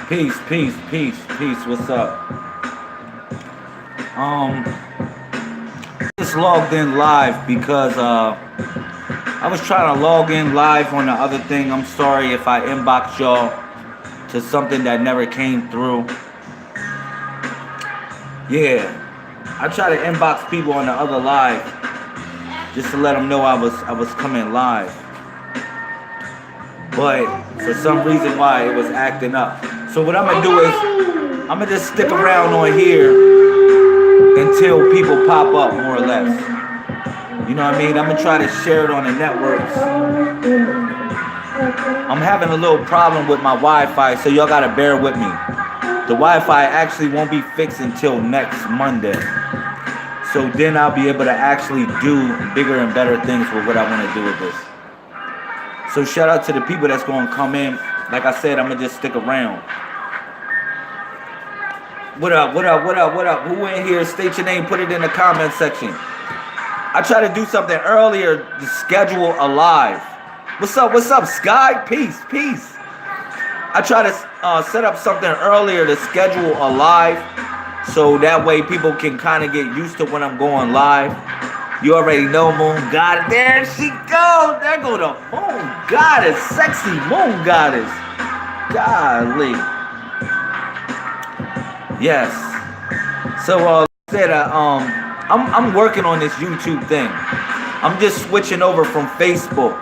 Peace, peace, peace, peace. What's up? Um, just logged in live because I was trying to log in live on the other thing. I'm sorry if I inboxed y'all to something that never came through. Yeah, I try to inbox people on the other live just to let them know I was coming live. But for some reason why it was acting up. So what I'm gonna do is I'm gonna just stick around on here until people pop up, more or less. You know what I mean? I'm gonna try to share it on the networks. I'm having a little problem with my Wi-Fi, so y'all gotta bear with me. The Wi-Fi actually won't be fixed until next Monday. So then I'll be able to actually do bigger and better things with what I want to do with this. So shout out to the people that's going to come in. Like I said, I'm going to just stick around. What up, what up, what up, what up? Who in here? State your name, put it in the comment section. I tried to do something earlier to schedule a live. What's up, Sky? Peace, peace. I tried to set up something earlier to schedule a live so that way people can kind of get used to when I'm going live. You already know Moon Goddess. There she goes. There go the Moon Goddess. Sexy Moon Goddess. Golly. Yes. So like I said, I'm working on this YouTube thing. I'm just switching over from Facebook.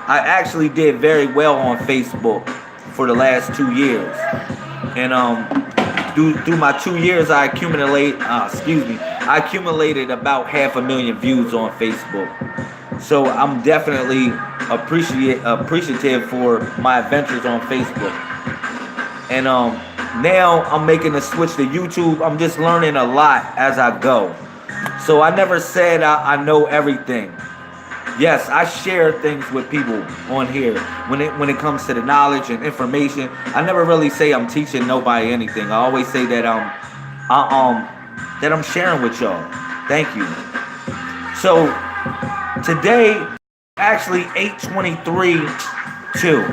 I actually did very well on Facebook for the last 2 years, and through my 2 years, I accumulated about 500,000 views on Facebook. So I'm definitely appreciative for my adventures on Facebook. And now I'm making the switch to YouTube. I'm just learning a lot as I go. So I never said I know everything. Yes, I share things with people on here when it comes to the knowledge and information. I never really say I'm teaching nobody anything. I always say that I'm sharing with y'all. Thank you. So today, actually 8/23/2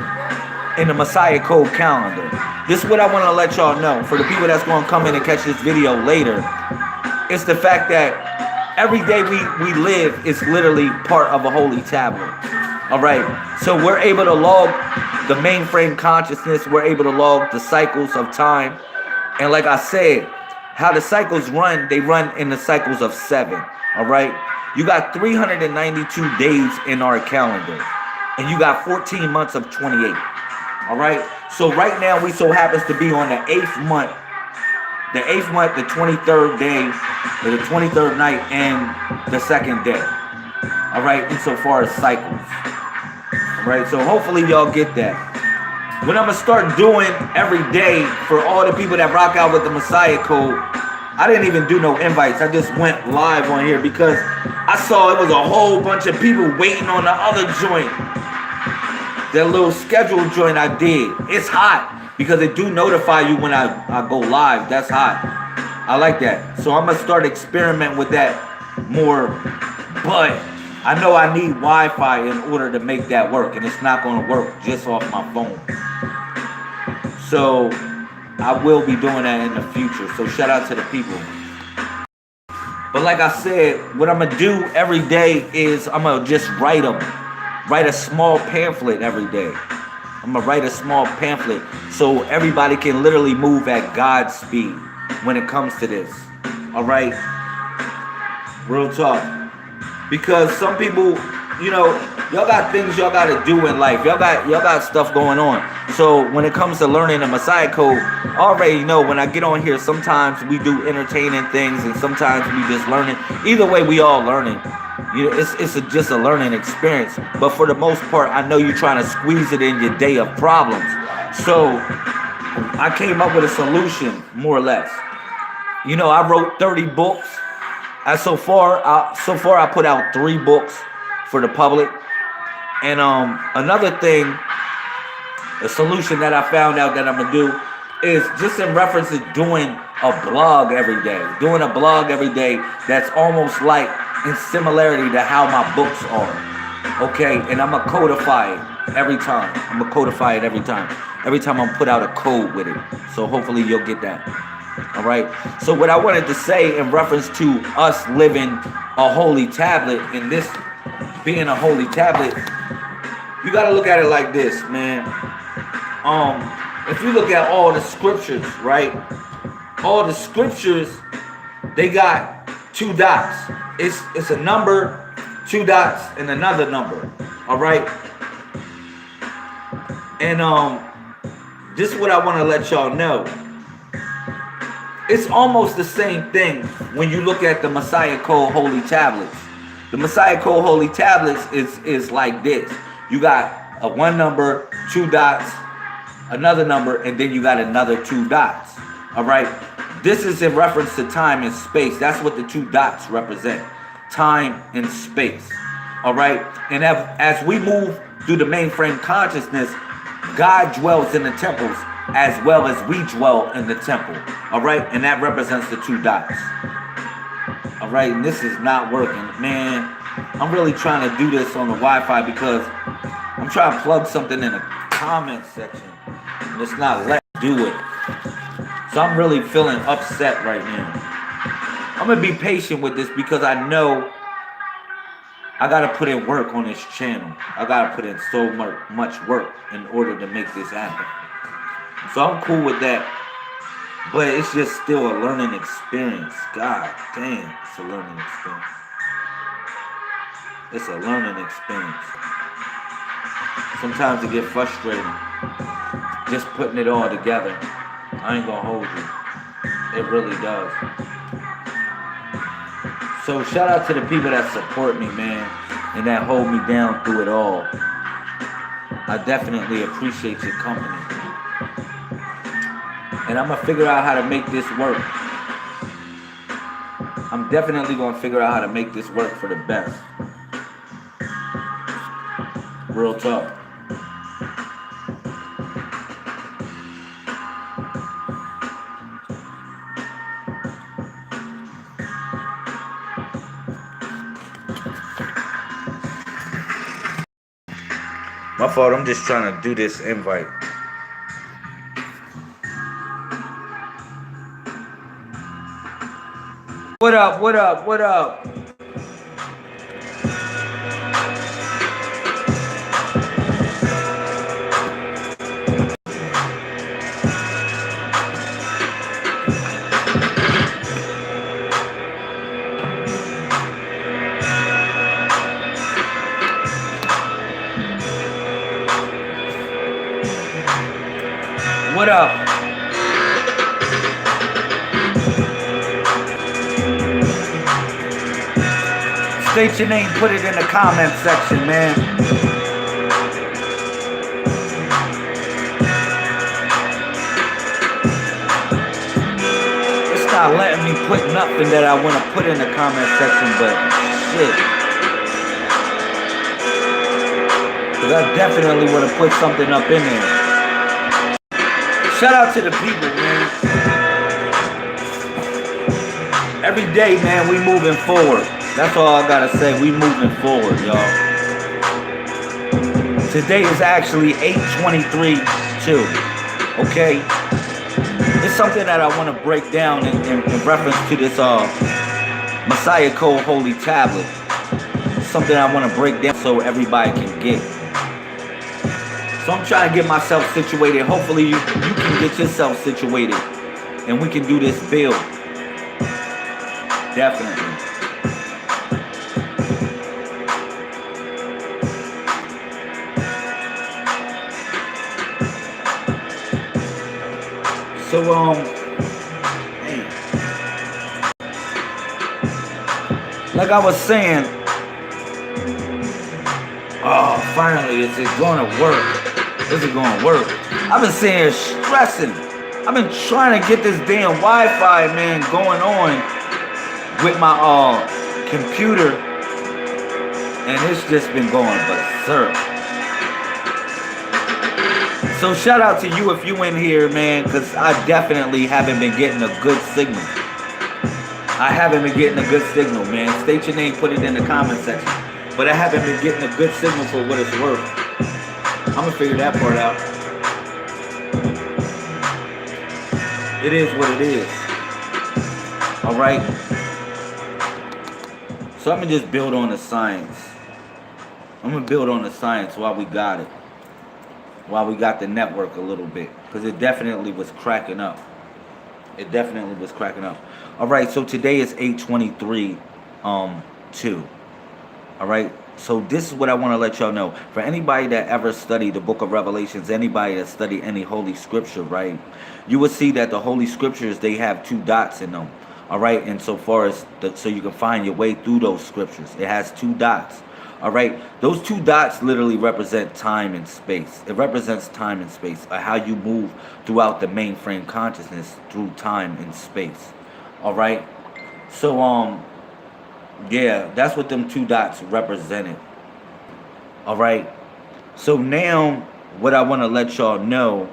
in the Messiah Code calendar. This is what I want to let y'all know for the people that's going to come in and catch this video later. It's the fact that every day we live is literally part of a holy tablet. All right. So we're able to log the mainframe consciousness. We're able to log the cycles of time. And like I said, how the cycles run, they run in the cycles of 7. All right. You got 392 days in our calendar. And you got 14 months of 28. All right. So right now we so happens to be on the 8th month. The 8th month, the 23rd day, or the 23rd night, and the 2nd day. All right, insofar as cycles. All right, so hopefully y'all get that. What I'm going to start doing every day for all the people that rock out with the Messiah Code, I didn't even do no invites. I just went live on here because I saw it was a whole bunch of people waiting on the other joint. That little scheduled joint I did. It's hot. Because it do notify you when I go live. That's hot. I like that. So I'm going to start experimenting with that more. But I know I need Wi-Fi in order to make that work. And it's not going to work just off my phone. So I will be doing that in the future. So shout out to the people. But like I said, what I'm going to do every day is I'm going to just write a small pamphlet every day. I'm going to write a small pamphlet so everybody can literally move at God's speed when it comes to this. All right? Real talk. Because some people, you know, y'all got things y'all got to do in life. Y'all got stuff going on. So when it comes to learning the Messiah Code, I already know when I get on here, sometimes we do entertaining things and sometimes we just learning. Either way, we all learning. You know, it's just a learning experience. But for the most part, I know you're trying to squeeze it in your day of problems. So I came up with a solution, more or less. You know, I wrote 30 books. And so far I put out 3 books for the public. And another thing, a solution that I found out that I'm going to do is just in reference to doing a blog every day. Doing a blog every day that's almost like in similarity to how my books are. Okay, and I'm gonna codify it. every time. I'm gonna codify it every time. Every time I'm put out a code with it. So hopefully you'll get that. All right. So what I wanted to say in reference to us living a holy tablet, and this being a holy tablet, you got to look at it like this, man. If you look at all the scriptures, right? All the scriptures, they got 2 dots. It's a number, 2 dots, and another number. All right. And this is what I want to let y'all know. It's almost the same thing when you look at the Messiah Code Holy Tablets. The Messiah Code Holy Tablets is like this. You got a 1 number, 2 dots, another number, and then you got another 2 dots. All right. This is in reference to time and space. That's what the 2 dots represent. Time and space. All right. And as we move through the mainframe consciousness, God dwells in the temples as well as we dwell in the temple. All right. And that represents the 2 dots. All right. And this is not working, man. I'm really trying to do this on the Wi-Fi because I'm trying to plug something in the comment section. And it's not letting me do it. So I'm really feeling upset right now. I'm going to be patient with this because I know I got to put in work on this channel. I got to put in so much work in order to make this happen. So I'm cool with that. But it's just still a learning experience. God damn, it's a learning experience. It's a learning experience. Sometimes it gets frustrating just putting it all together. I ain't gonna hold you. It really does. So shout out to the people that support me, man, and that hold me down through it all. I definitely appreciate your company. And I'm gonna figure out how to make this work. I'm definitely gonna figure out how to make this work for the best. Real talk. My fault, I'm just trying to do this invite. What up, what up, what up? What up? State your name, put it in the comment section, man. It's not letting me put nothing that I want to put in the comment section, but shit. Because I definitely want to put something up in there. Shout out to the people, man. Every day, man, we moving forward. That's all I gotta say. We moving forward, y'all. Today is actually 8/23/2. Okay? It's something that I want to break down in reference to this Messiah Code Holy Tablet. It's something I want to break down so everybody can get. So I'm trying to get myself situated. Hopefully you can get yourself situated. And we can do this build. Definitely. So, like I was saying, oh, finally, is it going to work? Is it going to work? I've been sitting here stressing. I've been trying to get this damn Wi-Fi, man, going on with my computer, and it's just been going berserk. So shout out to you if you in here, man, because I definitely haven't been getting a good signal. I haven't been getting a good signal, man. State your name, put it in the comment section. But I haven't been getting a good signal for what it's worth. I'm gonna figure that part out. It is what it is. All right. So I'm gonna just build on the science. I'm gonna build on the science while we got it, while we got the network a little bit, because it definitely was cracking up. It definitely was cracking up. All right. So today is 8/23, 2. All right. So this is what I want to let y'all know. For anybody that ever studied the book of Revelations, anybody that studied any holy scripture, right, you will see that the holy scriptures, they have 2 dots in them. All right. And so far as so you can find your way through those scriptures, it has 2 dots. All right. Those 2 dots literally represent time and space. It represents time and space, how you move throughout the mainframe consciousness through time and space. All right. So, yeah, that's what them 2 dots represented. All right. So now what I want to let y'all know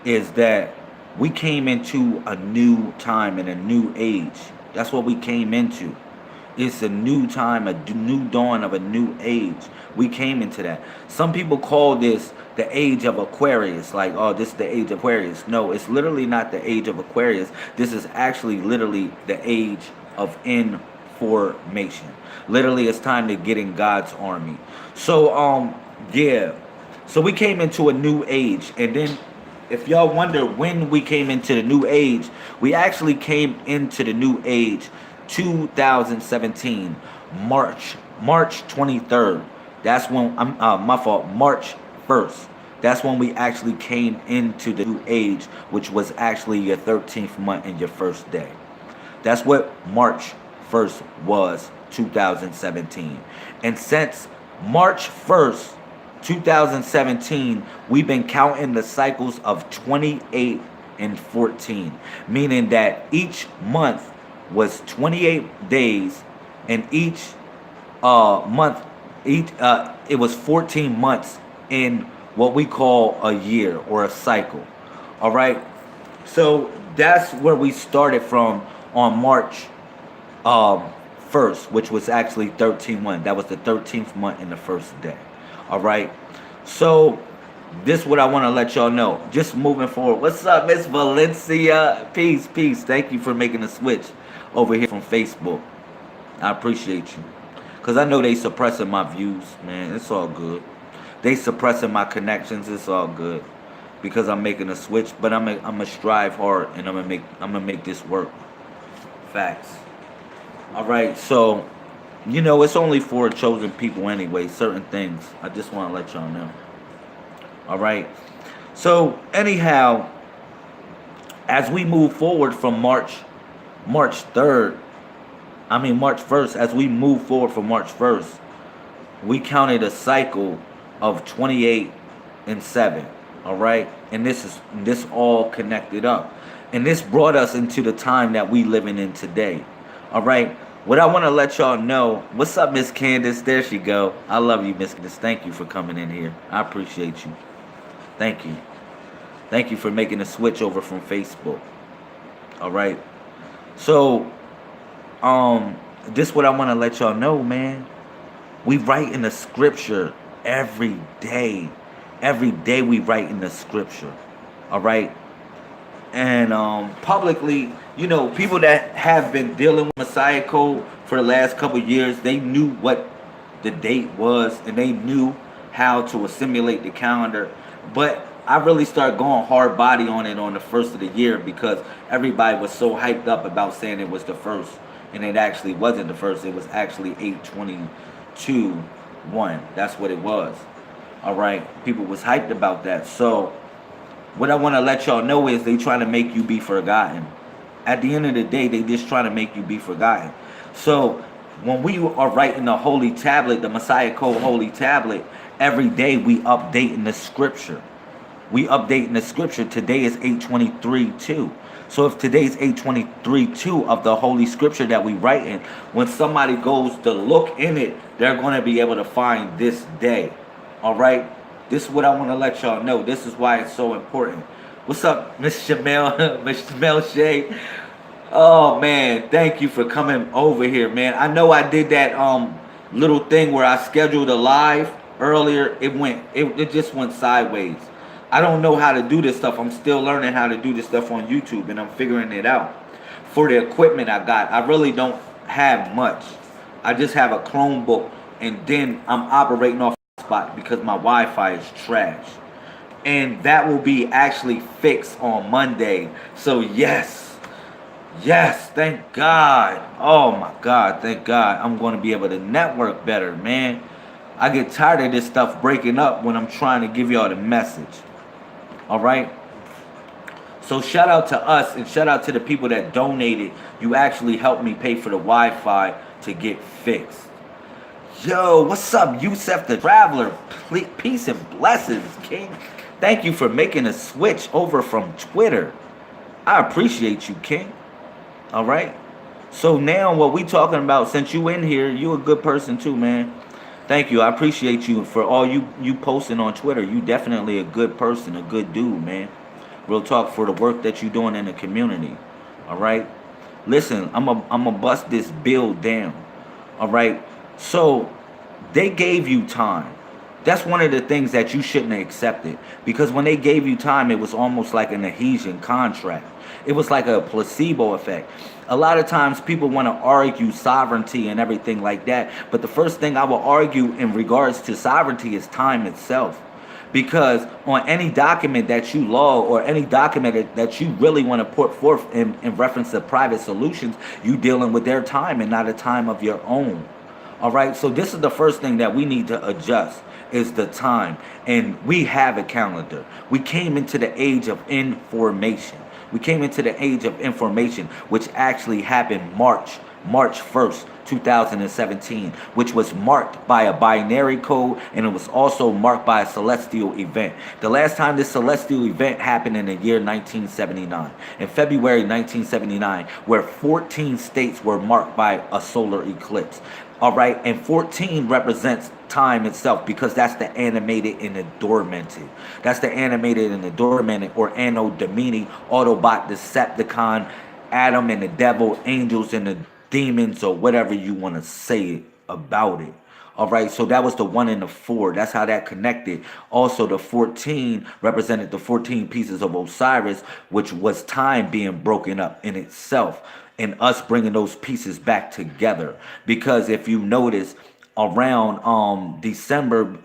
is that we came into a new time and a new age. That's what we came into. It's a new time, a new dawn of a new age. We came into that. Some people call this the age of Aquarius. Like, oh, this is the age of Aquarius. No, it's literally not the age of Aquarius. This is actually literally the age of information. Literally, it's time to get in God's army. So, yeah. So we came into a new age. And then if y'all wonder when we came into the new age, we actually came into the new age 2017, March 23rd. That's when my fault, March 1st. That's when we actually came into the new age, which was actually your 13th month and your first day. That's what March 1st was, 2017. And since March 1st, 2017, we've been counting the cycles of 28 and 14, meaning that each month was 28 days, and each month, it was 14 months in what we call a year or a cycle. All right. So that's where we started from on March 1st, which was actually 13/1. That was the 13th month in the first day. All right. So this is what I want to let y'all know. Just moving forward. What's up, Miss Valencia? Peace, peace. Thank you for making the switch over here from Facebook. I appreciate you. Because I know they suppressing my views, man. It's all good. They suppressing my connections. It's all good. Because I'm making a switch. But I'm gonna strive hard, and I'm gonna make this work. Facts. All right. So, you know, it's only for chosen people anyway. Certain things. I just want to let y'all know. All right. So anyhow, as we move forward from March 1st, as we move forward from March 1st, we counted a cycle of 28 and 7. All right. And this all connected up. And this brought us into the time that we living in today. All right. What I want to let y'all know, what's up, Miss Candace? There she go. I love you, Miss Candace. Thank you for coming in here. I appreciate you. Thank you. Thank you for making the switch over from Facebook. All right. So, this is what I want to let y'all know, man. We write in the scripture every day. Every day we write in the scripture. All right. And publicly, you know, people that have been dealing with Messiah Code for the last couple of years, they knew what the date was, and they knew how to assimilate the calendar. But I really started going hard body on it on the first of the year, because everybody was so hyped up about saying it was the first, and it actually wasn't the first. It was actually 8/22/1. That's what it was. All right. People was hyped about that. So what I want to let y'all know is they trying to make you be forgotten. At the end of the day, they just trying to make you be forgotten. So when we are writing the holy tablet, the Messiah Code holy tablet, every day we updating the scripture. We updating the scripture. Today is 8/23/2. So if today's 8/23/2 of the holy scripture that we writing, when somebody goes to look in it, they're going to be able to find this day. All right. This is what I want to let y'all know. This is why it's so important. What's up, Miss Shamel? Miss Shamel Shay? Oh, man. Thank you for coming over here, man. I know I did that little thing where I scheduled a live. earlier. It just went sideways. I don't know how to do this stuff. I'm still learning how to do this stuff on YouTube, and I'm figuring it out. For the equipment I got, I really don't have much. I just have a Chromebook, and then I'm operating off spot because my Wi-Fi is trash. And that will be actually fixed on Monday. So yes, yes, thank God. Oh my God, thank God. I'm going to be able to network better, man. I get tired of this stuff breaking up when I'm trying to give y'all the message. All right. So shout out to us and shout out to the people that donated. You actually helped me pay for the Wi-Fi to get fixed. Yo, what's up, Yusef the Traveler? Peace and blessings, King. Thank you for making a switch over from Twitter. I appreciate you, King. All right. So now what we talking about, since you in here, you a good person too, man. Thank you. I appreciate you for all you posting on Twitter. You definitely a good person, a good dude, man. Real talk, for the work that you doing in the community. All right. Listen, I'm a bust this bill down. All right. So they gave you time. That's one of the things that you shouldn't have accepted, because when they gave you time, it was almost like an adhesion contract. It was like a placebo effect. A lot of times people want to argue sovereignty and everything like that, but the first thing I will argue in regards to sovereignty is time itself. Because on any document that you log, or any document that you really want to put forth in reference to private solutions, you dealing with their time and not a time of your own. All right, so this is the first thing that we need to adjust, is the time. And we have a calendar. We came into the age of information. We came into the age of information, which actually happened March 1st, 2017, which was marked by a binary code, and it was also marked by a celestial event. The last time this celestial event happened in the year 1979, in February 1979, where 14 states were marked by a solar eclipse. All right, and 14 represents time itself, because that's the animated and the dormanted. That's the animated and the dormanted, or Anno Domini, Autobot, Decepticon, Adam and the devil, angels and the demons, or whatever you want to say about it. All right, so that was the 1 and the 4. That's how that connected. Also, the 14 represented the 14 pieces of Osiris, which was time being broken up in itself, and us bringing those pieces back together. Because if you notice, around December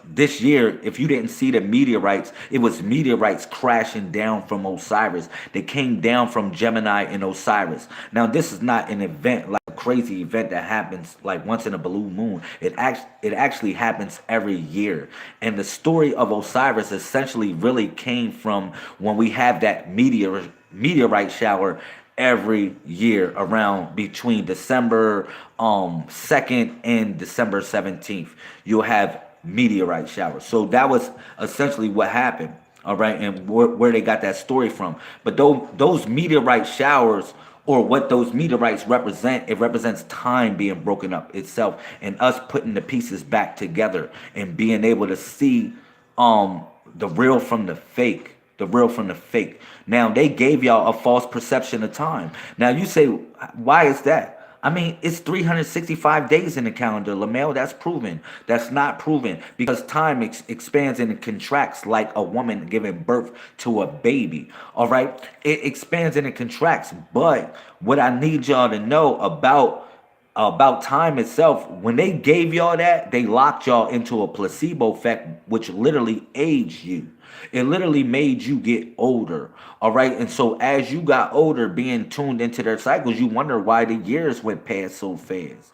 this year, if you didn't see the meteorites, it was meteorites crashing down from Osiris. They came down from Gemini and Osiris. Now, this is not an event, like a crazy event that happens like once in a blue moon. It actually happens every year. And the story of Osiris essentially really came from when we have that meteorite shower every year around between December 2nd and December 17th. You'll have meteorite showers. So that was essentially what happened. All right, and where they got that story from. But those meteorite showers, or what those meteorites represent, it represents time being broken up itself, and us putting the pieces back together and being able to see the real from the fake. The real from the fake. Now, they gave y'all a false perception of time. Now, you say, why is that? I mean, it's 365 days in the calendar, Lamel. That's proven. That's not proven, because time expands and it contracts like a woman giving birth to a baby. All right? It expands and it contracts. But what I need y'all to know about time itself, when they gave y'all that, they locked y'all into a placebo effect, which literally aged you. It literally made you get older. All right. And so as you got older, being tuned into their cycles, you wonder why the years went past so fast.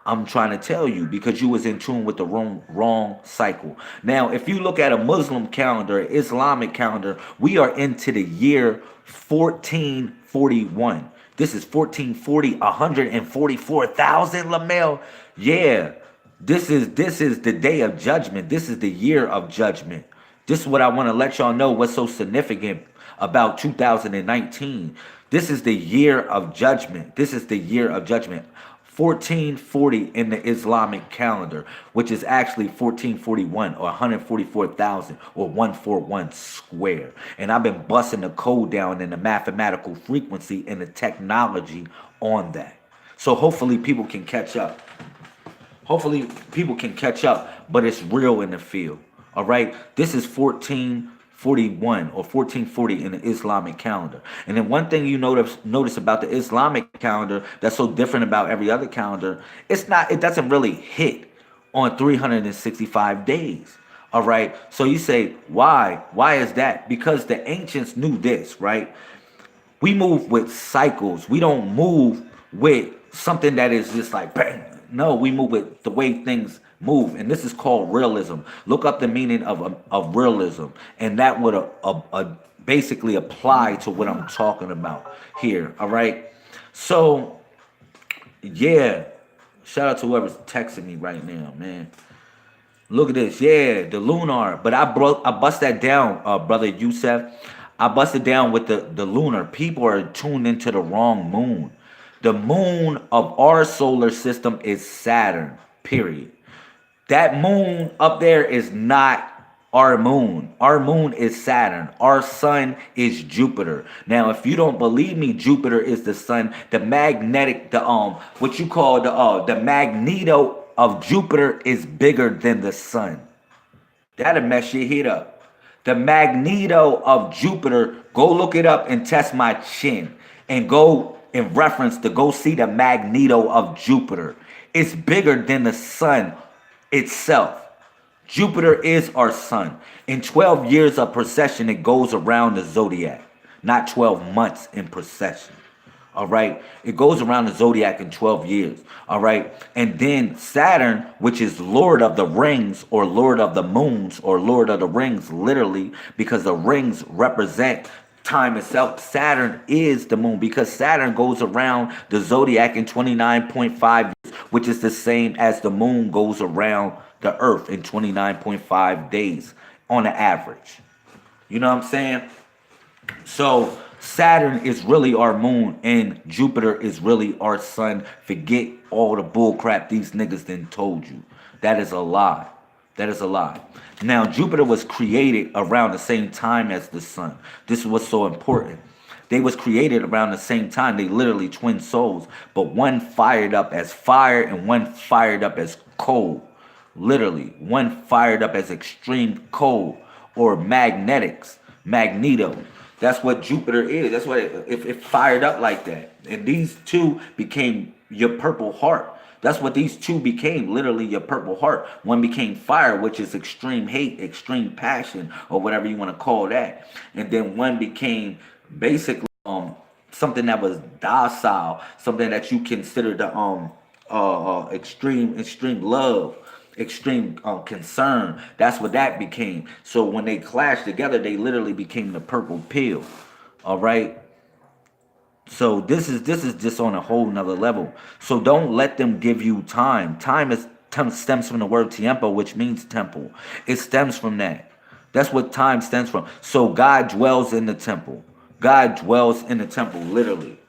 I'm trying to tell you, because you was in tune with the wrong cycle. Now, if you look at a Muslim calendar, Islamic calendar, we are into the year 1441. This is 1440, 144,000, Lamel. Yeah, this is the day of judgment. This is the year of judgment. This is what I want to let y'all know, what's so significant about 2019. This is the year of judgment. This is the year of judgment. 1440 in the Islamic calendar, which is actually 1441, or 144,000, or 141 square. And I've been busting the code down in the mathematical frequency and the technology on that. So hopefully people can catch up. Hopefully people can catch up, but it's real in the field. All right. This is 1441 or 1440 in the Islamic calendar. And then one thing you notice about the Islamic calendar that's so different about every other calendar, it doesn't really hit on 365 days. All right. So you say, why? Why is that? Because the ancients knew this, right? We move with cycles. We don't move with something that is just like bang. No, we move with the way things move, and this is called realism. Look up the meaning of realism, and that would basically apply to what I'm talking about here. All right. So yeah, shout out to whoever's texting me right now, man. Look at this. Yeah, the lunar. But I bust that down, brother Yusef. I bust it down with the lunar. People are tuned into the wrong moon. The moon of our solar system is Saturn, period. That moon up there is not our moon. Our moon is Saturn. Our sun is Jupiter. Now, if you don't believe me, Jupiter is the sun. The magnetic, what you call the magneto of Jupiter is bigger than the sun. That'll mess your head up. The magneto of Jupiter, go look it up and test my chin. And go in reference to go see the magneto of Jupiter. It's bigger than the sun itself. Jupiter is our sun. In 12 years of precession, it goes around the zodiac, not 12 months in precession. All right. It goes around the zodiac in 12 years. All right. And then Saturn, which is Lord of the Rings or Lord of the Moons or Lord of the Rings, literally, because the rings represent time itself. Saturn is the moon because Saturn goes around the zodiac in 29.5 years, which is the same as the moon goes around the earth in 29.5 days on the average. You know what I'm saying? So Saturn is really our moon and Jupiter is really our sun. Forget all the bull crap these niggas then told you. That is a lie. That is a lie. Now, Jupiter was created around the same time as the sun. This is what's so important. They was created around the same time. They literally twin souls, but one fired up as fire and one fired up as cold. Literally, one fired up as extreme cold or magnetics, magneto. That's what Jupiter is. That's what it fired up like that. And these two became your purple heart. That's what these two became, literally your purple heart. One became fire, which is extreme hate, extreme passion, or whatever you want to call that. And then one became basically something that was docile, something that you consider the extreme love, extreme concern. That's what that became. So when they clashed together, they literally became the purple pill. All right. So this is just on a whole nother level. So don't let them give you time. Time stems from the word tiempo, which means temple. It stems from that. That's what time stems from. So God dwells in the temple. God dwells in the temple, literally.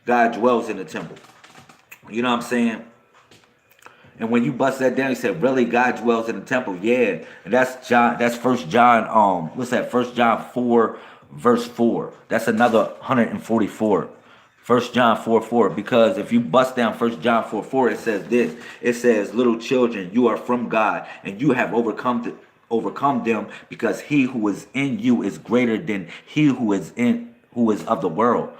God dwells in the temple. You know what I'm saying? And when you bust that down, you said, really, God dwells in the temple? Yeah. And that's John, that's First John, what's that? First John 4, verse 4. That's another 144. First John 4:4, because if you bust down First John 4:4, it says this. It says, little children, you are from God, and you have overcome them, because he who is in you is greater than he who is of the world.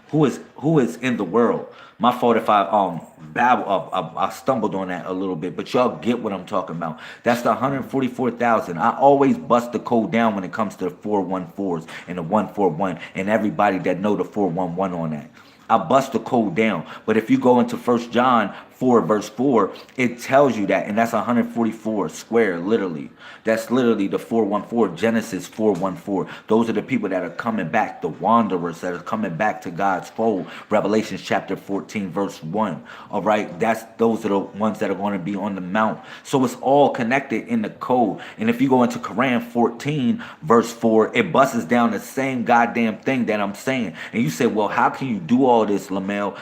Who is in the world. My fault if I stumbled on that a little bit, but y'all get what I'm talking about. That's the 144,000. I always bust the code down when it comes to the 414s and the 141 and everybody that know the 411 on that. I bust the code down. But if you go into First John 4, verse 4, it tells you that. And that's 144 square, literally. That's literally the 414, Genesis 414. Those are the people that are coming back, the wanderers that are coming back to God's fold. Revelation chapter 14, verse 1. All right, those are the ones that are going to be on the mount. So it's all connected in the code. And if you go into Quran 14, verse 4, it busts down the same goddamn thing that I'm saying. And you say, well, how can you do all this, Lamel?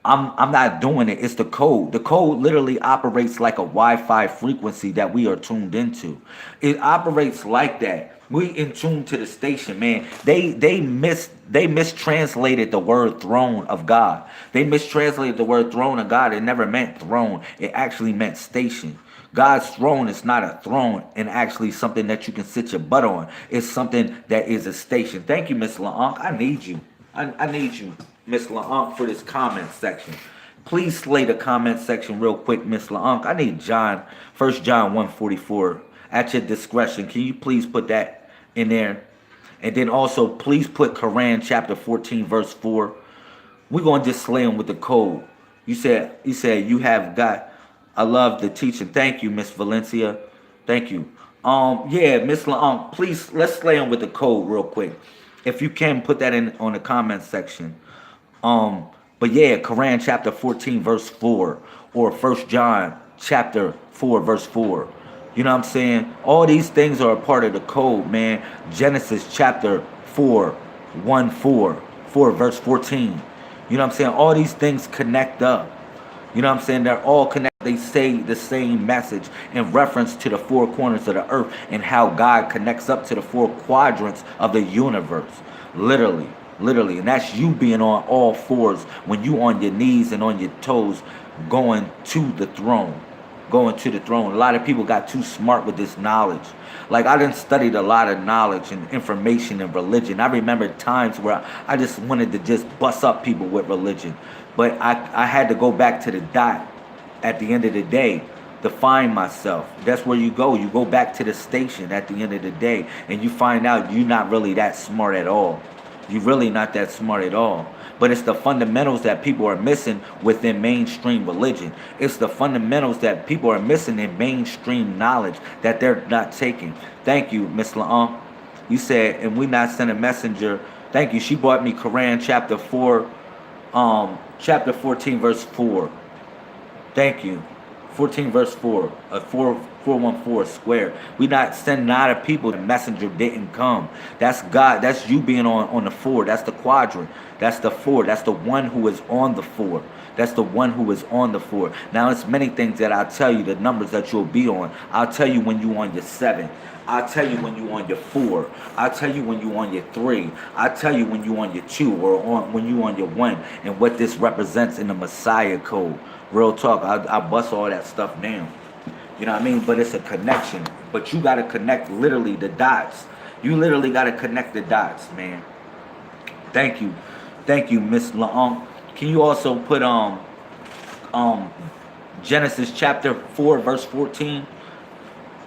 I'm not doing it. It's the code. The code literally operates like a Wi-Fi frequency that we are tuned into. It operates like that. We in tune to the station, man. They mistranslated the word throne of God. They mistranslated the word throne of God. It never meant throne. It actually meant station. God's throne is not a throne and actually something that you can sit your butt on. It's something that is a station. Thank you, Miss LaUnc. I need you. I need you, Miss LaUnc, for this comment section. Please slay the comment section real quick, Miss LaUnc. I need First John 1:44 at your discretion. Can you please put that in there? And then also, please put Quran chapter 14, verse 4. We're going to just slay them with the code. You said you have got, I love the teaching. Thank you, Miss Valencia. Thank you. Yeah, Miss LaUnc, please, let's slay them with the code real quick. If you can, put that in on the comment section. But yeah, Quran chapter 14, verse 4, or First John chapter 4, verse 4. You know what I'm saying? All these things are a part of the code, man. Genesis chapter 4, 1, 4 verse 14. You know what I'm saying? All these things connect up. You know what I'm saying? They're all connected. They say the same message in reference to the four corners of the earth and how God connects up to the four quadrants of the universe. Literally. And that's you being on all fours when you on your knees and on your toes going to the throne. Going to the throne. A lot of people got too smart with this knowledge. Like, I done studied a lot of knowledge and information and religion. I remember times where I just wanted to just bust up people with religion. But I had to go back to the dot at the end of the day to find myself. That's where you go. You go back to the station at the end of the day and you find out you're not really that smart at all. You're really not that smart at all. But it's the fundamentals that people are missing within mainstream religion. It's the fundamentals that people are missing in mainstream knowledge that they're not taking. Thank you, Miss LaUnc. You said, and we not send a messenger. Thank you. She brought me Quran chapter 4, chapter 14, verse 4. Thank you. 14 verse 4, 414 square. We not send not a people. The messenger didn't come. That's God. That's you being on the 4. That's the quadrant. That's the 4. That's the one who is on the 4. That's the one who is on the 4. Now, it's many things that I'll tell you, the numbers that you'll be on. I'll tell you when you on your 7. I'll tell you when you on your 4. I'll tell you when you on your 3. I'll tell you when you on your 2 or when you on your 1 and what this represents in the Messiah code. Real talk, I bust all that stuff down. You know what I mean? But it's a connection. But you got to connect literally the dots. You literally got to connect the dots, man. Thank you. Thank you, Miss LaUnc. Can you also put Genesis chapter 4, verse 14?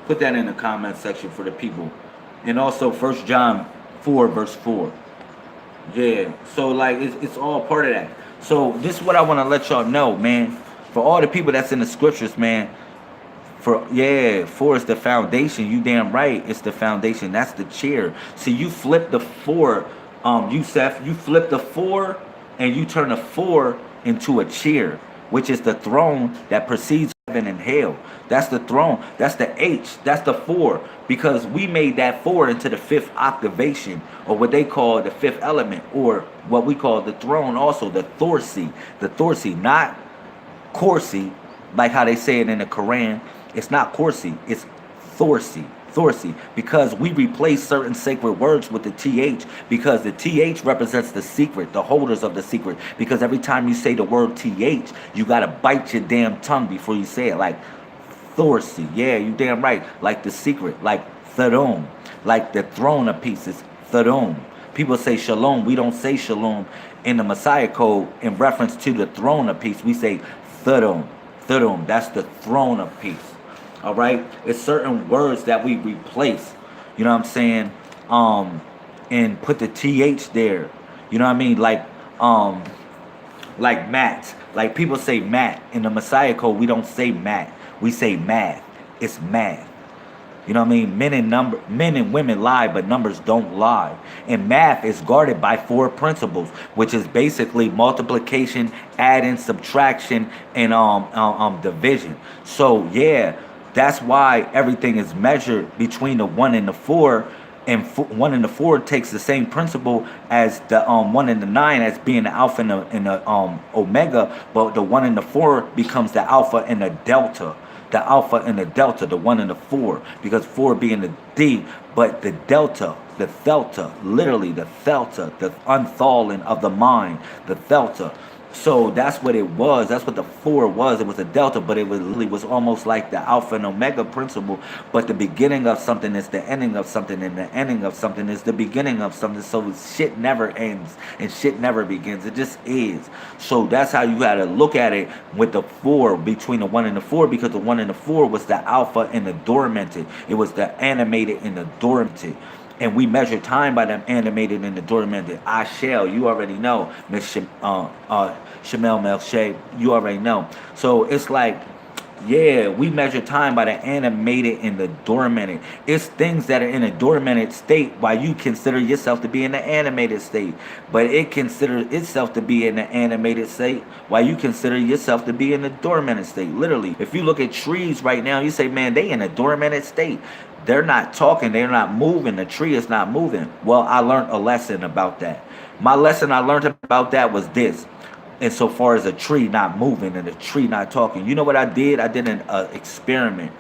Put that in the comment section for the people. And also 1 John 4, verse 4. Yeah. So, like, it's all part of that. So, this is what I want to let y'all know, man. For all the people that's in the scriptures, man. 4 is the foundation. You damn right, it's the foundation. That's the chair. See, you flip the 4, Yusef. You flip the 4 and you turn the 4 into a chair, which is the throne that precedes heaven and hell. That's the throne. That's the H. That's the 4. Because we made that 4 into the 5th octavation, or what they call the 5th element, or what we call the throne also, the Thorsi. The Thorsi, not Corsi, like how they say it in the Quran. It's not Corsi, it's Thorsi. Thorsi, because we replace certain sacred words with the TH, because the TH represents the secret, the holders of the secret. Because every time you say the word TH, you got to bite your damn tongue before you say it. Like Thorsi, yeah, you damn right. Like the secret, like Thadom, like the throne of pieces, Thadom. People say shalom. We don't say shalom in the Messiah code in reference to the throne of peace. We say Thadom. Thadom, that's the throne of peace. All right, it's certain words that we replace, you know what I'm saying, and put the TH there, you know what I mean, like mat, like people say mat. In the Messiah code, we don't say mat, we say math. It's math, you know what I mean. Men and women lie, but numbers don't lie. And math is guarded by 4 principles, which is basically multiplication, adding, subtraction, and division. So yeah, that's why everything is measured between the 1 and the 4, and 1 and the 4 takes the same principle as the 1 and the 9 as being the alpha and the omega, but the 1 and the 4 becomes the alpha and the delta. the alpha and the delta, the 1 and the 4, because 4 being the D, but the delta, the theta, literally the theta, the unthawing of the mind, the theta. So that's what it was. That's what the 4 was. It was a delta, but it was almost like the alpha and omega principle. But the beginning of something is the ending of something, and the ending of something is the beginning of something. So shit never ends and shit never begins. It just is. So that's how you got to look at it with the 4, between the 1 and the 4, because the 1 and the 4 was the alpha and the dormanted. It was the animated and the dormanted. And we measure time by them animated and the dormanted. I shall, you already know, Miss Shamel Melche, you already know. So it's like, yeah, we measure time by the animated and the dormanted. It's things that are in a dormanted state while you consider yourself to be in the animated state. But it considers itself to be in the animated state while you consider yourself to be in the dormanted state. Literally, if you look at trees right now, you say, man, they in a dormanted state. They're not talking. They're not moving. The tree is not moving. Well, I learned a lesson about that. My lesson I learned about that was this. Insofar as a tree not moving and a tree not talking. You know what I did? I did an experiment.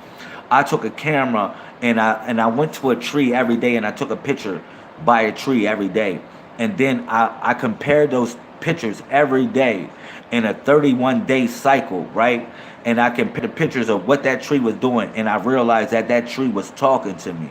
I took a camera and I went to a tree every day and I took a picture by a tree every day. And then I compared those pictures every day in a 31-day cycle, right? And I compared the pictures of what that tree was doing, and I realized that that tree was talking to me.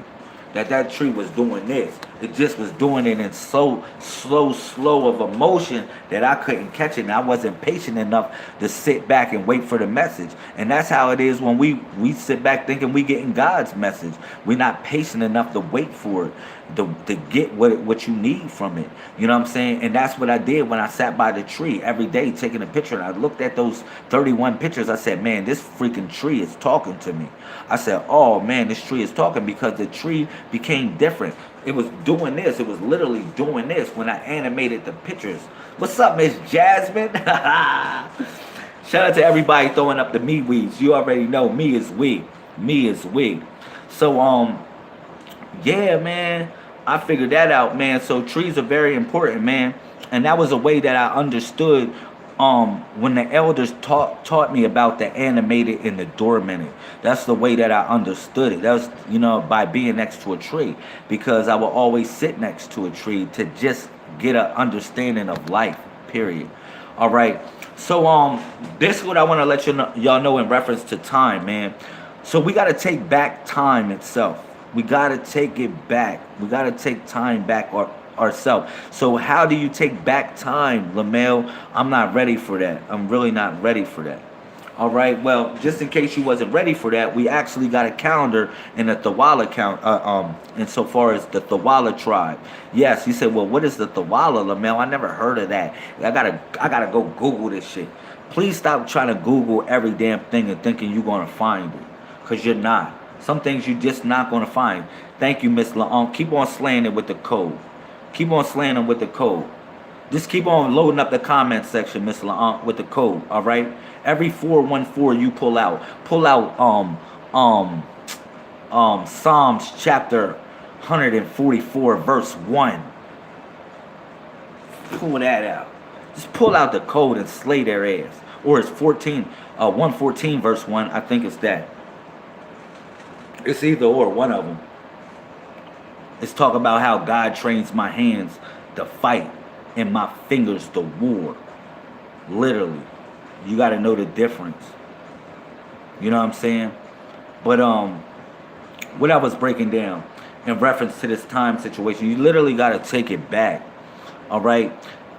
That tree was doing this. It just was doing it in so slow of a motion that I couldn't catch it, and I wasn't patient enough to sit back and wait for the message. And that's how it is when we sit back thinking we getting God's message. We're not patient enough to wait for it, to get what you need from it. You know what I'm saying? And that's what I did when I sat by the tree every day taking a picture. And I looked at those 31 pictures. I said, man, this freaking tree is talking to me. I said, oh man, this tree is talking, because the tree became different. It was doing this. It was literally doing this when I animated the pictures. What's up, Miss Jasmine? Shout out to everybody throwing up the me weeds. You already know me is we. Me is we. So, yeah, man. I figured that out, man. So trees are very important, man. And that was a way that I understood when the elders taught me about the animated and the dormanted. That's the way that I understood it. That was, by being next to a tree, because I would always sit next to a tree to just get an understanding of life, period. All right. So this is what I want to let y'all know in reference to time, man. So we got to take back time itself. We got to take it back. We got to take time back ourselves. So how do you take back time, Lamel? I'm not ready for that. I'm really not ready for that. All right. Well, just in case you wasn't ready for that, we actually got a calendar in the Thawala count. Insofar as the Thawala tribe. Yes, you said, well, what is the Thawala, Lamel? I never heard of that. I gotta go Google this shit. Please stop trying to Google every damn thing and thinking you're gonna find it, because you're not. Some things you're just not gonna find. Thank you, Miss Laon. Keep on slaying it with the code. Keep on slaying them with the code. Just keep on loading up the comment section, Miss Laon, with the code. All right. Every 414 you pull out Psalms chapter 144 verse 1. Pull that out. Just pull out the code and slay their ass. Or it's 114 verse 1. I think it's that. It's either or, one of them. It's talk about how God trains my hands to fight and my fingers to war. Literally. You got to know the difference. You know what I'm saying? But what I was breaking down in reference to this time situation, you literally got to take it back. All right?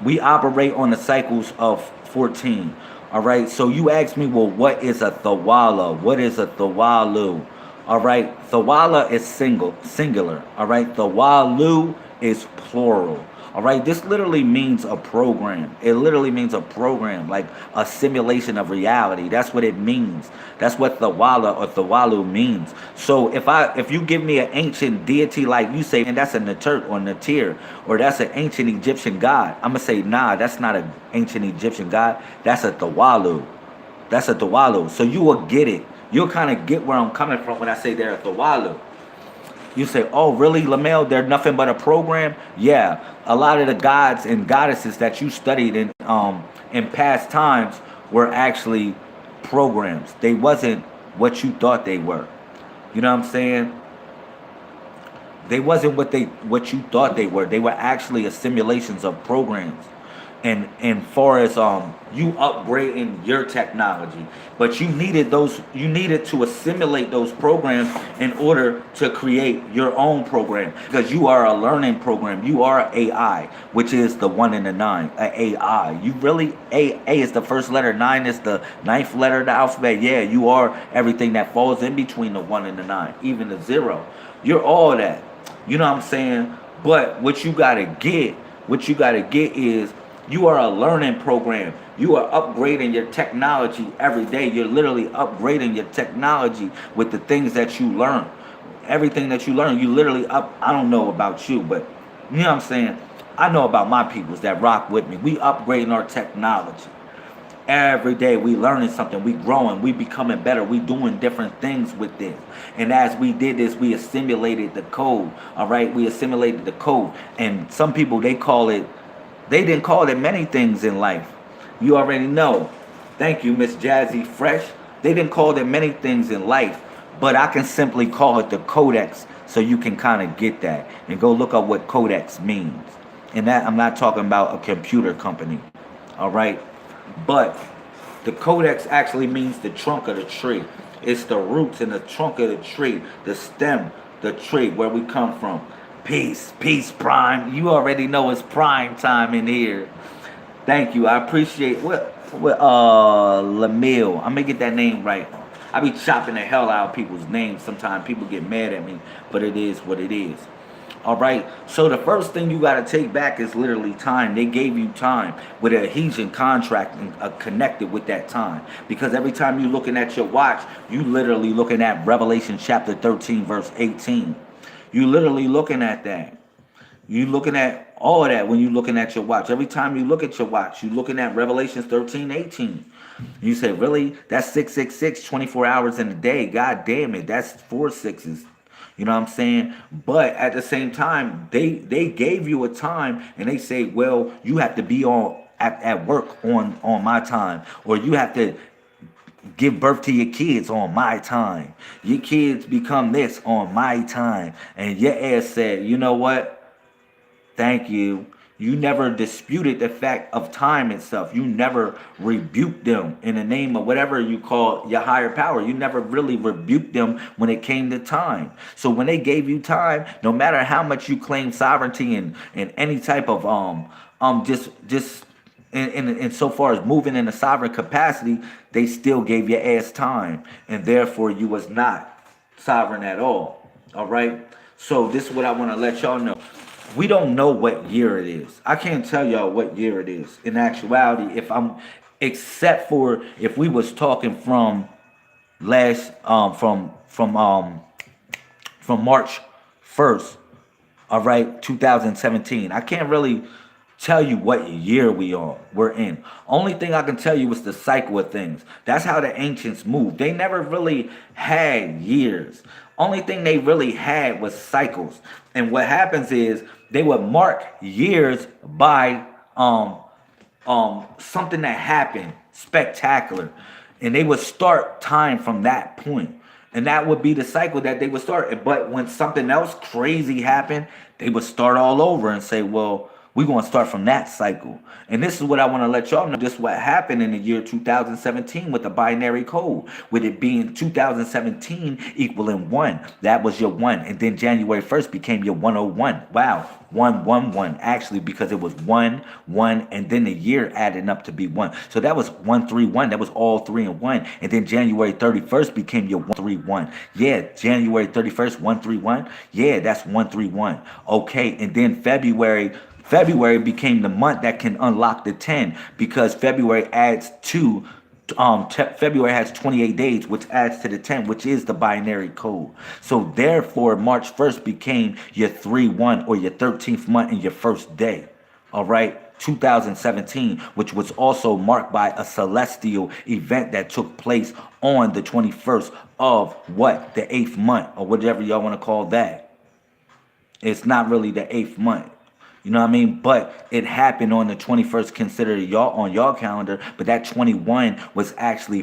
We operate on the cycles of 14. All right? So you ask me, well, what is a Thawala? What is a Thawalu? All right? Thawala is singular. All right? Thawalu is plural. All right, this literally means a program. It literally means a program, like a simulation of reality. That's what it means. That's what Thawala or Thawalu means. So if you give me an ancient deity like you say, and that's a Naturt or Natir, or that's an ancient Egyptian god, I'm gonna say, nah, that's not an ancient Egyptian god. That's a Thawalu. That's a Thawalu. So you will get it. You'll kind of get where I'm coming from when I say they're a Thawalu. You say, oh, really, Lamel? They're nothing but a program? Yeah, a lot of the gods and goddesses that you studied in past times were actually programs. They wasn't what you thought they were. You know what I'm saying? They wasn't what you thought they were. They were actually assimilations of programs. And far as you upgrading your technology, but you needed to assimilate those programs in order to create your own program, because you are a learning program. You are AI, which is the one and the nine, AI. You really, A is the first letter, nine is the ninth letter of the alphabet. Yeah, you are everything that falls in between the one and the nine, even the zero. You're all that. You know what I'm saying? But what you gotta get is, you are a learning program. You are upgrading your technology every day. You're literally upgrading your technology with the things that you learn. Everything that you learn, you literally up. I don't know about you, but you know what I'm saying? I know about my peoples that rock with me. We upgrading our technology. Every day we learning something, we growing, we becoming better, we doing different things with this. And as we did this, we assimilated the code. All right, we assimilated the code. And some people, they didn't call it many things in life. You already know. Thank you, Miss Jazzy Fresh. They didn't call it many things in life, but I can simply call it the Codex, so you can kind of get that and go look up what Codex means. And that, I'm not talking about a computer company. All right. But the codex actually means the trunk of the tree. It's the roots and the trunk of the tree, the stem, the tree, where we come from. Peace, peace, prime. You already know it's prime time in here. Thank you. I appreciate what Lamille. I'm gonna get that name right. I be chopping the hell out of people's names. Sometimes people get mad at me, but it is what it is. All right. So the first thing you got to take back is literally time. They gave you time with a adhesion contract connected with that time. Because every time you're looking at your watch, you literally looking at Revelation chapter 13, verse 18. You literally looking at that. You looking at all of that when you looking at your watch. Every time you look at your watch, you looking at Revelation 13, 18. You say, really? That's 666, 24 hours in a day. God damn it. That's 4 sixes. You know what I'm saying? But at the same time, they gave you a time, and they say, well, you have to be at work on my time, or you have to give birth to your kids on my time. Your kids become this on my time. And your ass said, you know what? Thank you. You never disputed the fact of time itself. You never rebuked them in the name of whatever you call your higher power. You never really rebuked them when it came to time. So when they gave you time, no matter how much you claim sovereignty and any type of just in so far as moving in a sovereign capacity, they still gave your ass time, and therefore you was not sovereign at all. All right. So this is what I want to let y'all know. We don't know what year it is. I can't tell y'all what year it is. In actuality, except for if we was talking from last, from March 1st, all right, 2017. I can't really tell you what year we're in. Only thing I can tell you is the cycle of things. That's how the ancients moved. They never really had years. Only thing they really had was cycles. And what happens is they would mark years by something that happened spectacular, and they would start time from that point. And that would be the cycle that they would start. But when something else crazy happened, they would start all over and say, well, we're going to start from that cycle. And this is what I want to let y'all know. This is what happened in the year 2017 with the binary code, with it being 2017 equaling 1. That was your 1. And then January 1st became your 101. Wow. 111, actually, because it was 1, 1, and then the year adding up to be 1. So that was 131. That was all 3 and 1. And then January 31st became your 131. Yeah, January 31st, 131. Yeah, that's 131. Okay, and then February became the month that can unlock the 10, because February adds to February has 28 days, which adds to the 10, which is the binary code. So therefore, March 1st became your 3-1, or your 13th month and your first day. All right. 2017, which was also marked by a celestial event that took place on the 21st of what? The 8th month, or whatever y'all want to call that. It's not really the 8th month. You know what I mean? But it happened on the 21st, considered y'all on y'all calendar. But that 21 was actually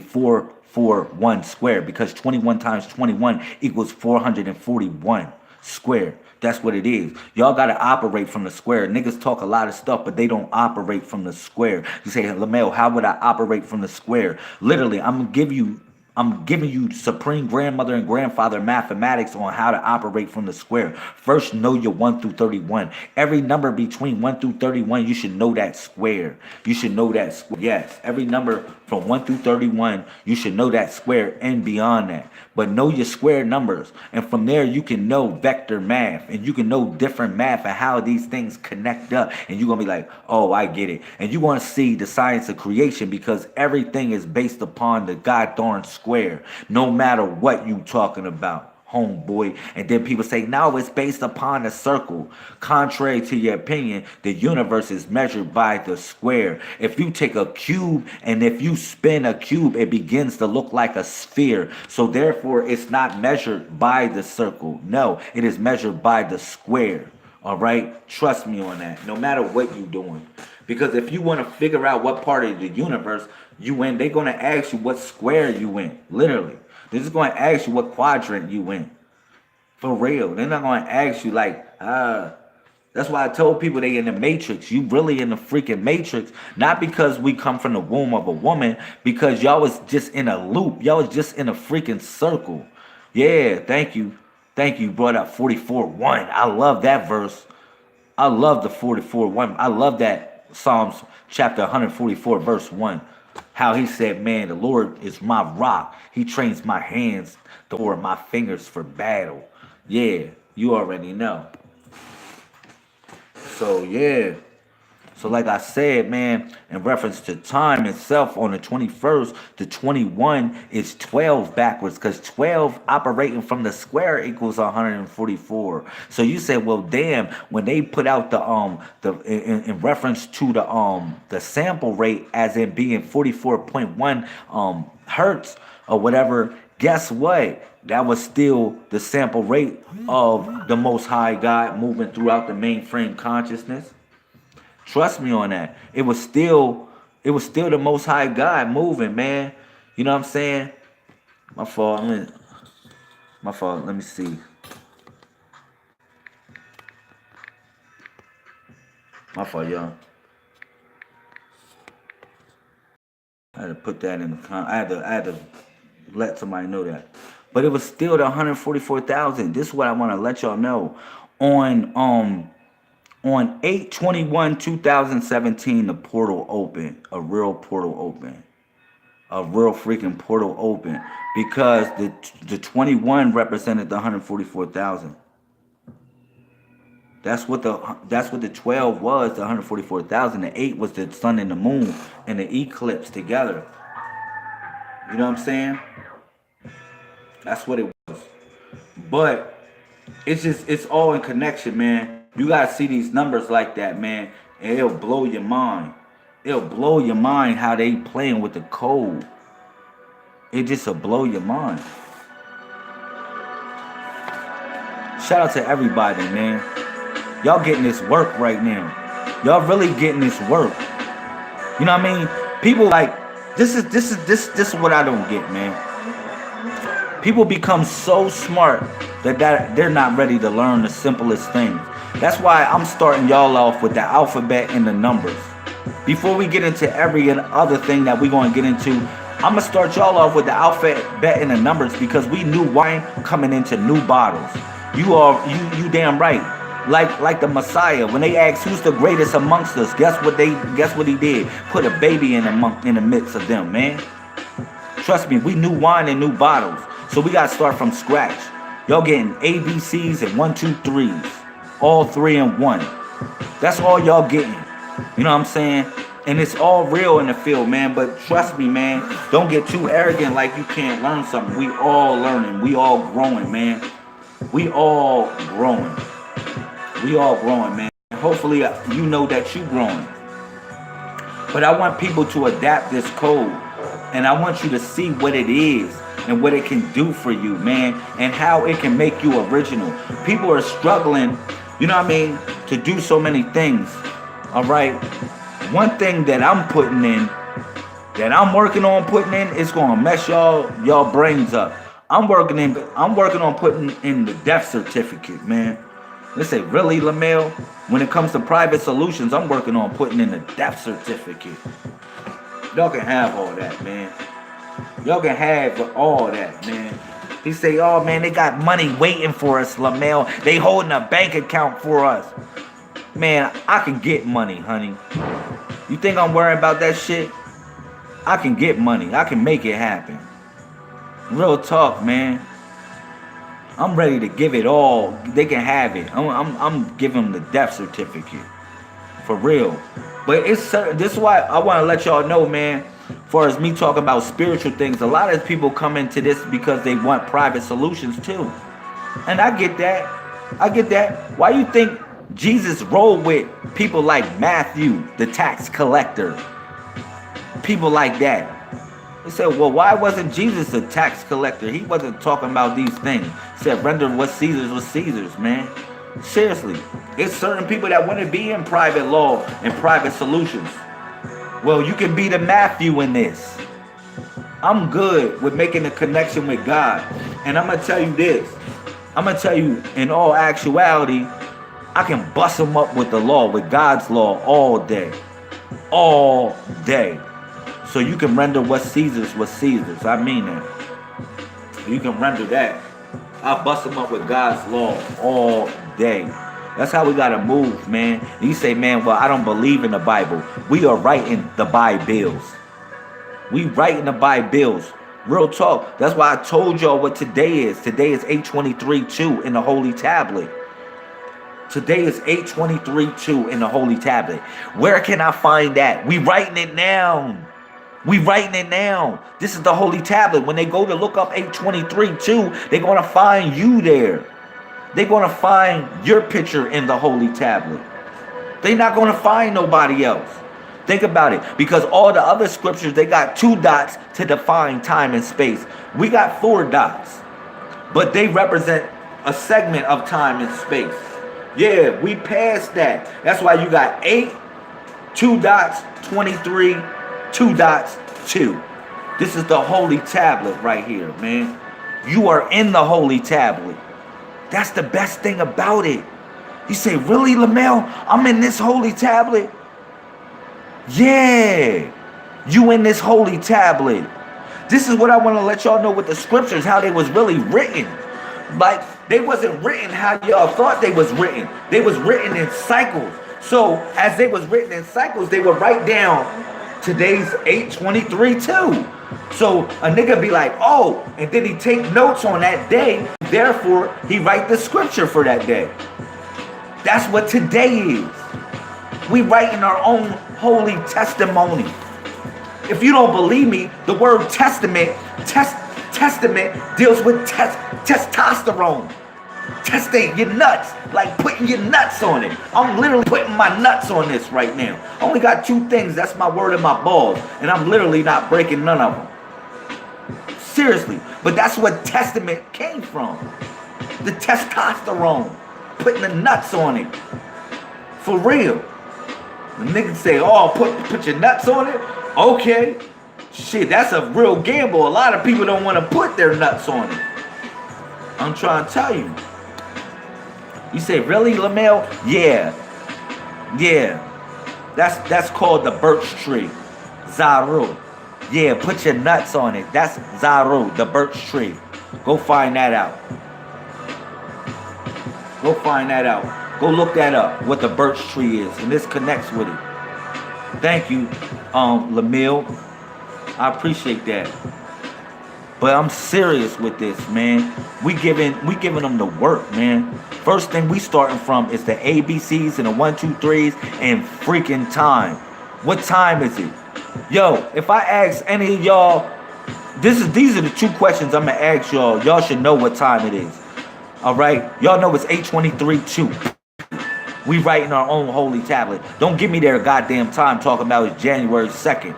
441 squared, because 21 times 21 equals 441 squared. That's what it is. Y'all got to operate from the square. Niggas talk a lot of stuff, but they don't operate from the square. You say, LaMel, how would I operate from the square? Literally, I'm giving you supreme grandmother and grandfather mathematics on how to operate from the square. First, know your 1 through 31. Every number between 1 through 31, you should know that square. You should know that square. Yes, every number from 1 through 31, you should know that square and beyond that. But know your square numbers. And from there, you can know vector math. And you can know different math and how these things connect up. And you're going to be like, oh, I get it. And you're going to see the science of creation, because everything is based upon the god darn square. No matter what you talking about, homeboy. And then people say, no, it's based upon a circle. Contrary to your opinion, the universe is measured by the square. If you take a cube and if you spin a cube, it begins to look like a sphere. So therefore, it's not measured by the circle. No, it is measured by the square. All right? Trust me on that. No matter what you're doing. Because if you want to figure out what part of the universe you in, they're going to ask you what square you in. Literally. They're just going to ask you what quadrant you in. For real. They're not going to ask you like, that's why I told people they in the matrix. You really in the freaking matrix. Not because we come from the womb of a woman. Because y'all was just in a loop. Y'all was just in a freaking circle. Yeah, thank you. Thank you. Brought up 44:1. I love that verse. I love the 44:1. I love that Psalms chapter 144 verse 1. How he said, man, the Lord is my rock. He trains my hands or my fingers for battle. Yeah, you already know. So, yeah. So, like I said, man, in reference to time itself, on the 21st, the 21 is 12 backwards, because 12 operating from the square equals 144. So you said, well, damn, when they put out in reference to the sample rate as in being 44.1 hertz or whatever, guess what? That was still the sample rate of the Most High God moving throughout the mainframe consciousness. Trust me on that. It was still the Most High God moving, man. You know what I'm saying? My fault. My fault. Let me see. My fault, y'all. I had to put that in the I had to let somebody know that. But it was still the 144,000. This is what I want to let y'all know. On 8/21/2017, the portal opened. A real portal opened. A real freaking portal opened. Because the 21 represented the 144,000. That's what the 12 was, the 144,000. The 8 was the sun and the moon and the eclipse together. You know what I'm saying? That's what it was. But it's all in connection, man. You gotta see these numbers like that, man, and it'll blow your mind. It'll blow your mind how they playing with the code. It just will blow your mind. Shout out to everybody, man. Y'all getting this work right now. Y'all really getting this work. You know what I mean? People like this is what I don't get, man. People become so smart that they're not ready to learn the simplest things. That's why I'm starting y'all off with the alphabet and the numbers. Before we get into every other thing that we're going to get into, I'm going to start y'all off with the alphabet and the numbers, because we new wine coming into new bottles. You damn right. Like the Messiah, when they asked who's the greatest amongst us, guess what he did? Put a baby in the midst of them, man. Trust me, we new wine in new bottles. So we got to start from scratch. Y'all getting ABCs and 1, 2, 3s. All 3 in 1. That's all y'all getting. You know what I'm saying? And it's all real in the field, man. But trust me, man, don't get too arrogant like you can't learn something. We all learning. We all growing, man. We all growing. We all growing, man. Hopefully you know that you growing. But I want people to adapt this code. And I want you to see what it is and what it can do for you, man. And how it can make you original. People are struggling, you know what I mean, to do so many things. All right. One thing that I'm putting in that I'm working on putting in, it's gonna mess y'all brains up. I'm working on putting in the death certificate, man. They say, really, Lamel? When it comes to private solutions, I'm working on putting in the death certificate. Y'all can have all that, man. Y'all can have all that, man. He say, oh, man, they got money waiting for us, Lamel. They holding a bank account for us. Man, I can get money, honey. You think I'm worrying about that shit? I can get money. I can make it happen. Real talk, man. I'm ready to give it all. They can have it. I'm giving them the death certificate. For real. But it's certain. This is why I want to let y'all know, man. As far as me talking about spiritual things, a lot of people come into this because they want private solutions too. And I get that. I get that. Why you think Jesus rolled with people like Matthew, the tax collector? People like that. They said, well, why wasn't Jesus a tax collector? He wasn't talking about these things. He said, render what Caesar's was Caesar's, man. Seriously. It's certain people that want to be in private law and private solutions. Well, you can be the Matthew in this. I'm good with making a connection with God. And I'm going to tell you this. I'm going to tell you, in all actuality, I can bust them up with the law, with God's law, all day. All day. So you can render what Caesar's was Caesar's. I mean that. You can render that. I'll bust them up with God's law all day. That's how we got to move, man. You say, man, well, I don't believe in the Bible. We are writing the Bibles. We writing the Bibles. Real talk. That's why I told y'all what today is. Today is 823:2 in the Holy Tablet. Today is 823:2 in the Holy Tablet. Where can I find that? We writing it down. We writing it down. This is the Holy Tablet. When they go to look up 823:2, they're going to find you there. They're going to find your picture in the Holy Tablet. They're not going to find nobody else. Think about it. Because all the other scriptures, they got 2 dots to define time and space. We got 4 dots. But they represent a segment of time and space. Yeah, we passed that. That's why you got 8, 2 dots, 23, 2 dots, 2. This is the Holy Tablet right here, man. You are in the Holy Tablet. That's the best thing about it. You say, really, Lamel? I'm in this Holy Tablet? Yeah. You in this Holy Tablet. This is what I want to let y'all know with the scriptures, how they was really written. Like, they wasn't written how y'all thought they was written. They was written in cycles. So, as they was written in cycles, they would write down today's 823:2. So a nigga be like, oh, and then he take notes on that day. Therefore, he write the scripture for that day. That's what today is. We writing our own holy testimony. If you don't believe me, the word testament deals with testosterone. Testing your nuts, like putting your nuts on it. I'm literally putting my nuts on this right now. I only got 2 things. That's my word and my balls. And I'm literally not breaking none of them. Seriously. But that's what testament came from. The testosterone. Putting the nuts on it. For real. The niggas say, oh, put your nuts on it? Okay. Shit, that's a real gamble. A lot of people don't want to put their nuts on it. I'm trying to tell you. You say, really, Lamel? Yeah. Yeah. That's called the birch tree. Zaru. Yeah, put your nuts on it. That's Zaru, the birch tree. Go find that out. Go find that out. Go look that up, what the birch tree is. And this connects with it. Thank you, Lamel. I appreciate that. But I'm serious with this, man. We giving them the work, man. First thing we starting from is the ABCs and the 1, 2, 3s and freaking time. What time is it? Yo, if I ask any of y'all, these are the 2 questions I'm gonna ask y'all. Y'all should know what time it is. All right, y'all know it's 823:2. We writing our own holy tablet. Don't give me their goddamn time talking about it's January 2nd,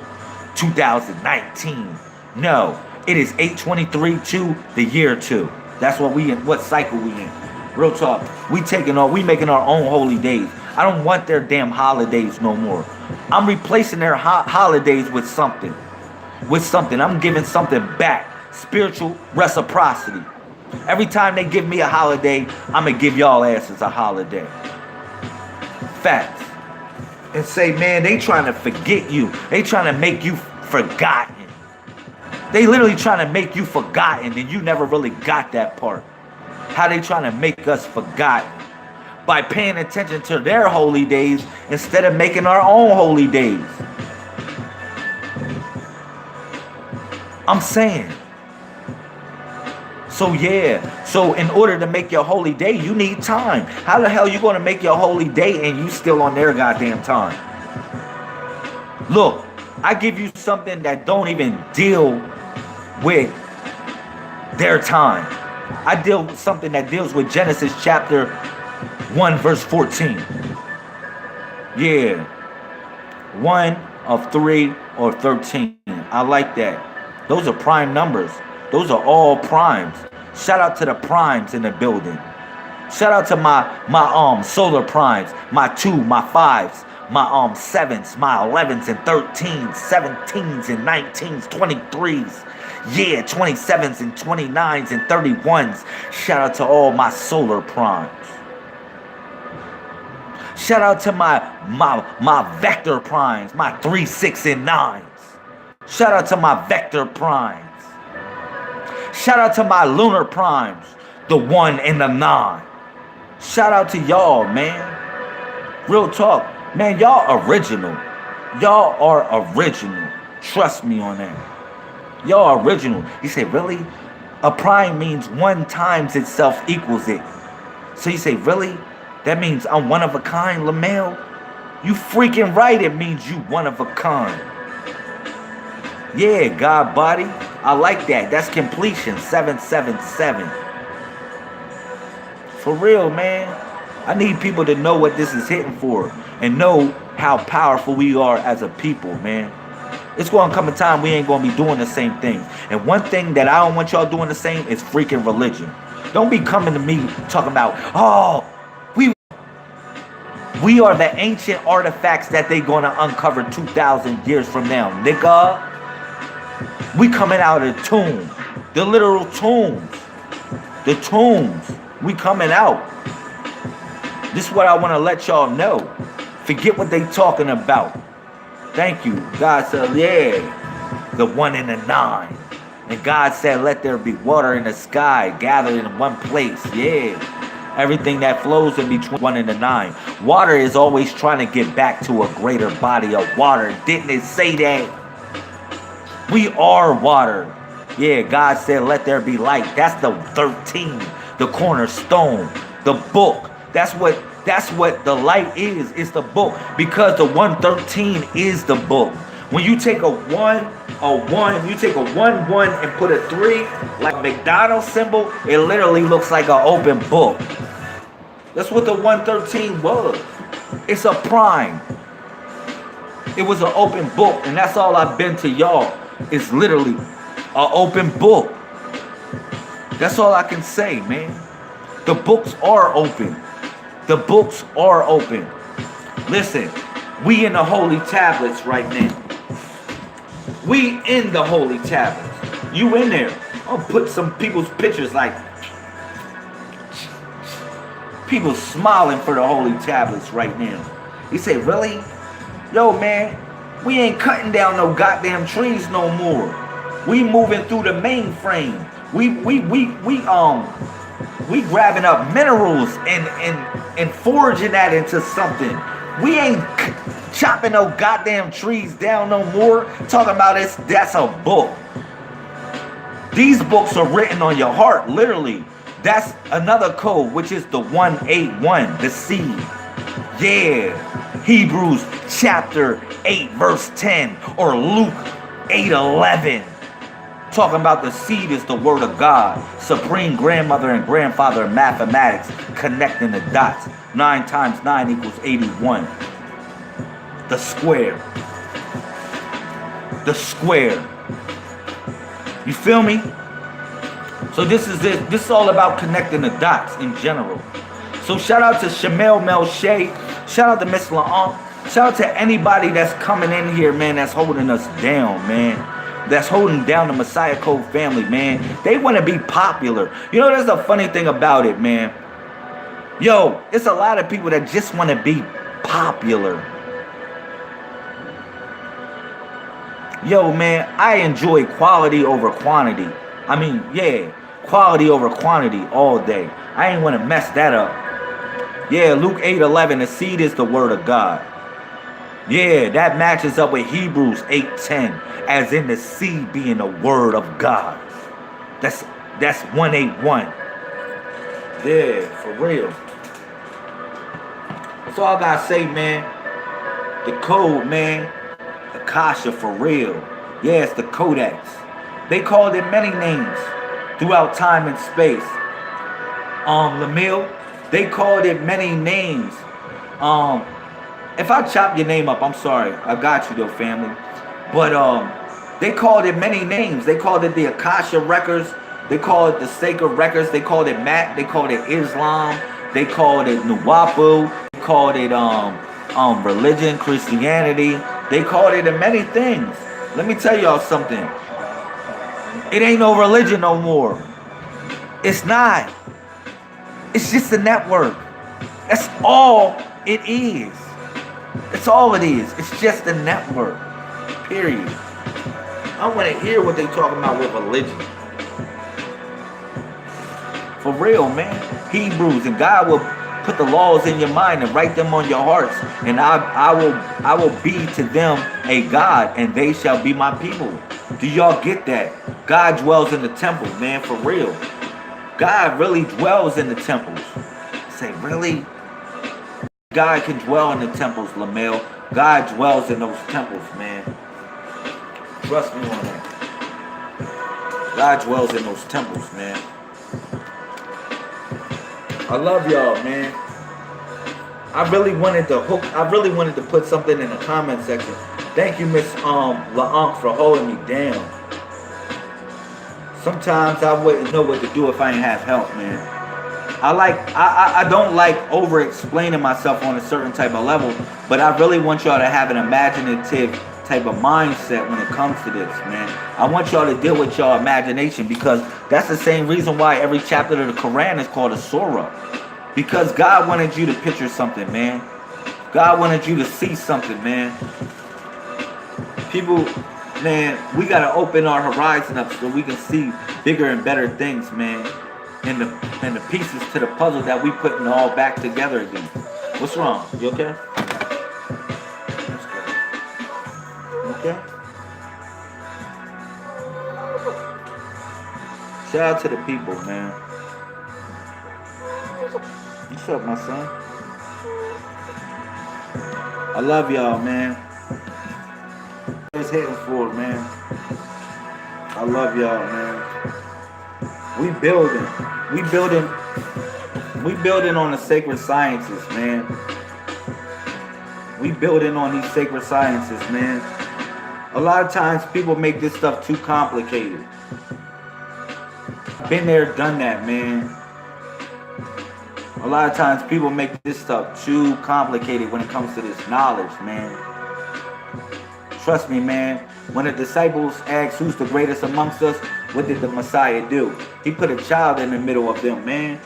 2019. No. It is 823:2, the year 2. That's what we in, what cycle we in. Real talk. We making our own holy days. I don't want their damn holidays no more. I'm replacing their holidays with something. with something. I'm giving something back. Spiritual reciprocity. Every time they give me a holiday, I'm going to give y'all asses a holiday. Facts. And say, man, they trying to forget you. They trying to make you forgotten. They literally trying to make you forgotten, and you never really got that part. How they trying to make us forgotten? By paying attention to their holy days instead of making our own holy days. I'm saying. So yeah, so in order to make your holy day, you need time. How the hell you going to make your holy day and you still on their goddamn time? Look, I give you something that don't even deal with their time. I deal with something that deals with Genesis chapter 1 verse 14. Yeah. 1 of 3 or 13. I like that. Those are prime numbers. Those are all primes. Shout out to the primes in the building. Shout out to my solar primes, my 2, my 5s, my 7s, my 11s and 13s, 17s and 19s, 23s. Yeah, 27s and 29s and 31s. Shout out to all my solar primes. Shout out to my vector primes, my 3, 6, and 9s. Shout out to my vector primes. Shout out to my lunar primes, the 1 and the 9. Shout out to y'all, man. Real talk. Man, y'all original. Y'all are original. Trust me on that. Y'all original. You say, really? A prime means 1 times itself equals it. So you say, really? That means I'm one of a kind, LaMail? You freaking right, it means you one of a kind. Yeah, God body. I like that. That's completion. 777. For real, man. I need people to know what this is hitting for and know how powerful we are as a people, man. It's going to come a time we ain't going to be doing the same thing. And one thing that I don't want y'all doing the same is freaking religion. Don't be coming to me talking about, oh, we are the ancient artifacts that they going to uncover 2,000 years from now, nigga. We coming out of the tomb. The literal tombs. The tombs. We coming out. This is what I want to let y'all know. Forget what they talking about. Thank you. God said, yeah. The 1 and the 9. And God said, let there be water in the sky gathered in one place. Yeah. Everything that flows in between 1 and the 9. Water is always trying to get back to a greater body of water. Didn't it say that? We are water. Yeah, God said, let there be light. That's the 13, the cornerstone, the book. That's what the light is. It's the book. Because the 113 is the book. When you take a 1, you take a 1, 1 and put a 3, like McDonald's symbol, it literally looks like an open book. That's what the 113 was. It's a prime. It was an open book, and that's all I've been to y'all. It's literally an open book. That's all I can say, man. The books are open. The books are open. Listen, we in the holy tablets right now. We in the holy tablets. You in there. I'll put some people's pictures like people smiling for the holy tablets right now. You say, really? Yo, man, we ain't cutting down no goddamn trees no more. We moving through the mainframe. We grabbing up minerals and forging that into something. We ain't chopping no goddamn trees down no more. Talking about that's a book. These books are written on your heart, literally. That's another code, which is the 181, the seed. Yeah. Hebrews chapter 8, verse 10, or Luke 8:11. Talking about the seed is the word of God. Supreme grandmother and grandfather of mathematics, connecting the dots. 9 times 9 equals 81. The square. The square. You feel me? So this is it. This is all about connecting the dots in general. So shout out to Shamel Melche. Shout out to Miss LaAnc. Shout out to anybody that's coming in here, man, that's holding us down, man. that's holding down the Messiah Code family, man. They want to be popular. You know, there's a funny thing about it, man. Yo, it's a lot of people that just want to be popular. Yo, man, I enjoy quality over quantity. I mean, yeah, quality over quantity all day. I ain't want to mess that up. Yeah, Luke 8:11, the seed is the word of God. Yeah, that matches up with Hebrews 8:10, as in the seed being the word of God. That's 181. Yeah, for real. That's all I gotta say, man. The code, man. Akasha, for real. Yeah, it's the Codex. They called it many names throughout time and space. Lamille, they called it many names. If I chop your name up, I'm sorry. I got you though, family. But they called it many names. They called it the Akasha records. They called it the sacred records. They called it Mat. They called it Islam. They called it Nuwapu. They called it religion, Christianity. They called it many things. Let me tell y'all something. It ain't no religion no more. It's not. It's just a network. That's all it is. That's all it is. It's just a network. Period. I want to hear what they talking about with religion. For real, man. Hebrews, and God will put the laws in your mind and write them on your hearts. And I will be to them a God, and they shall be my people. Do y'all get that? God dwells in the temple, man, for real. God really dwells in the temples. Say, really? God can dwell in the temples, Lamel. God dwells in those temples, man. Trust me on that. God dwells in those temples, man. I love y'all, man. I really wanted to put something in the comment section. Thank you, Miss LaUnc, for holding me down. Sometimes I wouldn't know what to do if I didn't have help, man. I don't like over explaining myself on a certain type of level, but I really want y'all to have an imaginative type of mindset when it comes to this, man. I want y'all to deal with y'all imagination, because that's the same reason why every chapter of the Quran is called a surah. Because God wanted you to picture something, man. God wanted you to see something, man. People, man, we got to open our horizon up so we can see bigger and better things, man. And the pieces to the puzzle that we putting all back together again. What's wrong? You okay? Okay? Shout out to the people, man. What's up, my son? I love y'all, man. Just hitting for it, man. I love y'all, man. We building on the sacred sciences, man. We building on these sacred sciences, man. A lot of times people make this stuff too complicated. Been there, done that, man. A lot of times people make this stuff too complicated when it comes to this knowledge, man. Trust me, man. When the disciples asked who's the greatest amongst us, what did the Messiah do? He put a child in the middle of them, man.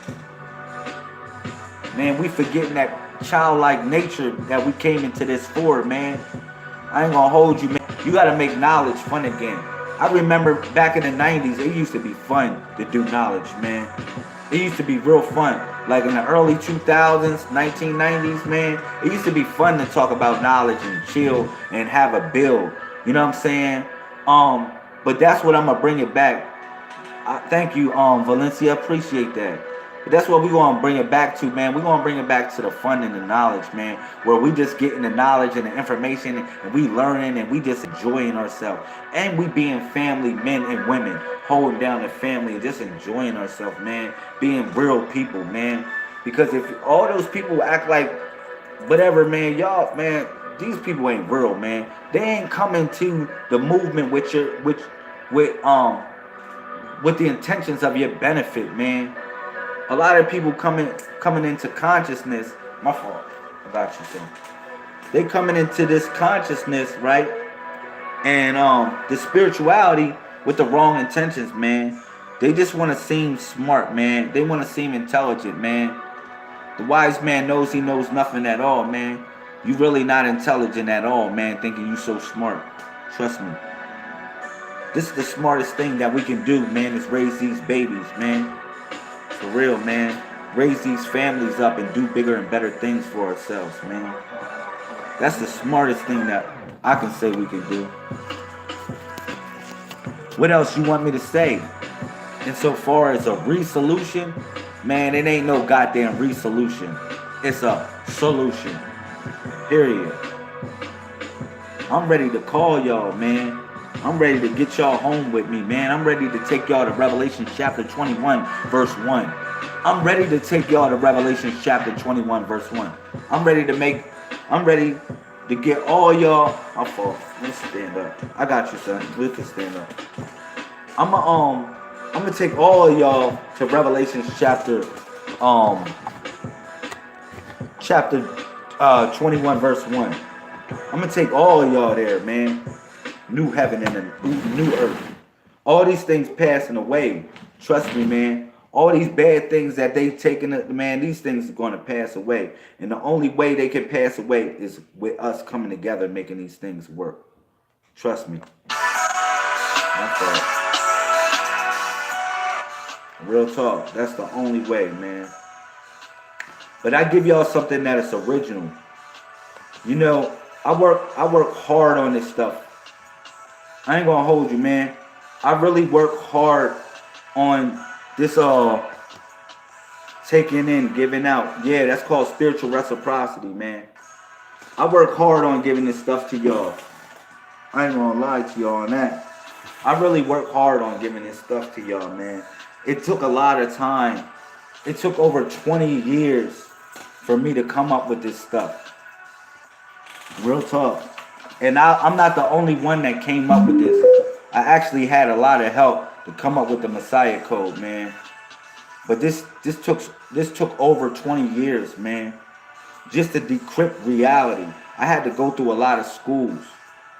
Man, we forgetting that childlike nature that we came into this for, man. I ain't gonna hold you, man. You gotta make knowledge fun again. I remember back in the 90s, it used to be fun to do knowledge, man. It used to be real fun. Like in the early 2000s, 1990s, man, it used to be fun to talk about knowledge and chill and have a build. You know what I'm saying? But that's what I'm gonna bring it back. Thank you, Valencia. Appreciate that. But that's what we're gonna bring it back to, man. We're gonna bring it back to the fun and the knowledge, man. Where we just getting the knowledge and the information, and we learning, and we just enjoying ourselves, and we being family, men and women, holding down the family and just enjoying ourselves, man. Being real people, man. Because if all those people act like whatever, man, y'all, man, these people ain't real, man. They ain't coming to the movement with the intentions of your benefit, man. A lot of people coming into consciousness. My fault. I got you, son. They coming into this consciousness, right? And the spirituality with the wrong intentions, man. They just want to seem smart, man. They want to seem intelligent, man. The wise man knows he knows nothing at all, man. You really not intelligent at all, man, thinking you so smart. Trust me. This is the smartest thing that we can do, man, is raise these babies, man. For real, man. Raise these families up and do bigger and better things for ourselves, man. That's the smartest thing that I can say we can do. What else you want me to say? Insofar as a resolution, man, it ain't no goddamn resolution. It's a solution. Period. I'm ready to call y'all, man. I'm ready to get y'all home with me, man. I'm ready to take y'all to Revelation chapter 21, verse 1. I'm ready to take y'all to Revelation chapter 21, verse 1. I'm ready to get all y'all. I'll fall. Let's stand up. I got you, son. We can stand up. I'm gonna take all of y'all to Revelation chapter 21, verse 1. I'm gonna take all of y'all there, man. New heaven and a new earth. All these things passing away. Trust me, man. All these bad things that they've taken, man, these things are going to pass away. And the only way they can pass away is with us coming together making these things work. Trust me. That's all. Real talk. That's the only way, man. But I give y'all something that is original. You know, I work hard on this stuff. I ain't gonna hold you, man. I really work hard on this taking in, giving out. Yeah, that's called spiritual reciprocity, man. I work hard on giving this stuff to y'all. I ain't gonna lie to y'all on that. I really work hard on giving this stuff to y'all, man. It took a lot of time. It took over 20 years for me to come up with this stuff. Real talk. And I'm not the only one that came up with this. I actually had a lot of help to come up with the Messiah Code, man. But this took over 20 years, man. Just to decrypt reality. I had to go through a lot of schools.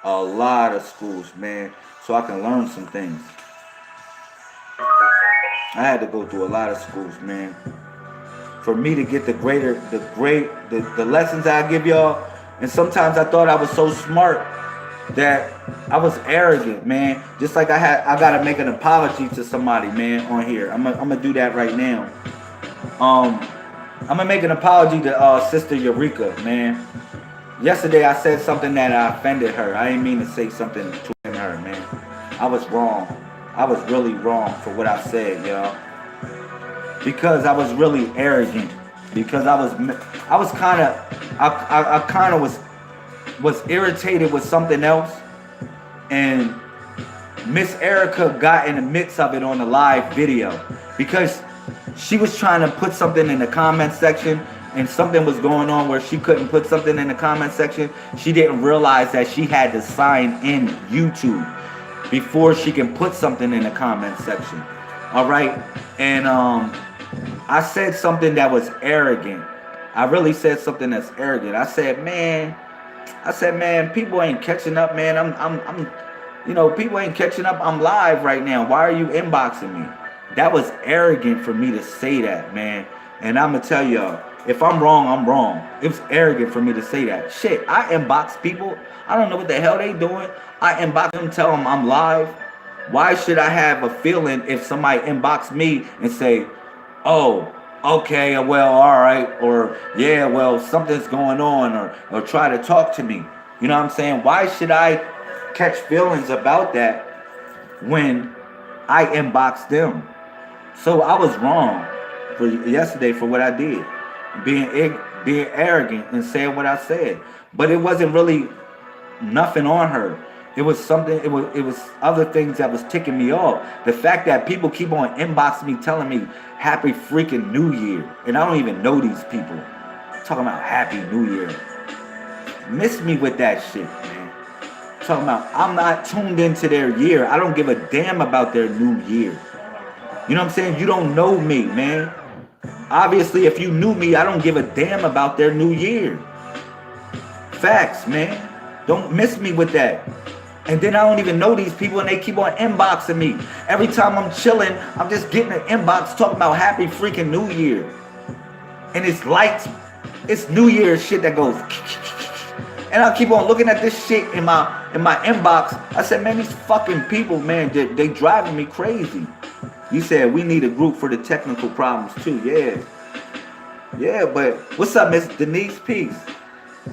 A lot of schools, man. So I can learn some things. I had to go through a lot of schools, man. For me to get the lessons I give y'all. And sometimes I thought I was so smart that I was arrogant, man. Just like I gotta make an apology to somebody, man, on here. I'm gonna do that right now. I'm gonna make an apology to Sister Eureka, man. Yesterday I said something that I offended her. I didn't mean to say something to her, man. I was wrong. I was really wrong for what I said, y'all. Because I was really arrogant. Because I kind of was irritated with something else, and Miss Erica got in the midst of it on the live video because she was trying to put something in the comment section, and something was going on where she couldn't put something in the comment section. She didn't realize that she had to sign in YouTube before she can put something in the comment section. All right, and I said something that was arrogant. I really said something that's arrogant. I said, man, people ain't catching up, man. People ain't catching up. I'm live right now. Why are you inboxing me? That was arrogant for me to say that, man. And I'm gonna tell y'all, if I'm wrong, I'm wrong. It was arrogant for me to say that. Shit, I inbox people. I don't know what the hell they doing. I inbox them, tell them I'm live. Why should I have a feeling if somebody inbox me and say, oh, okay, well, all right, or yeah, well, something's going on, or try to talk to me. You know what I'm saying? Why should I catch feelings about that when I inbox them? So I was wrong for yesterday for what I did, being arrogant and saying what I said. But it wasn't really nothing on her. It was something. It was other things that was ticking me off. The fact that people keep on inboxing me, telling me Happy freaking New Year, and I don't even know these people. Talking about Happy New Year. Miss me with that shit, man. Talking about I'm not tuned into their year. I don't give a damn about their new year. You know what I'm saying? You don't know me, man. Obviously, if you knew me, I don't give a damn about their new year. Facts, man. Don't miss me with that. And then I don't even know these people and they keep on inboxing me. Every time I'm chilling, I'm just getting an inbox talking about happy freaking New Year. And it's lights, it's New Year's shit that goes. And I keep on looking at this shit in my inbox. I said, man, these fucking people, man, they driving me crazy. You said we need a group for the technical problems too. Yeah, but what's up, Miss Denise? Peace.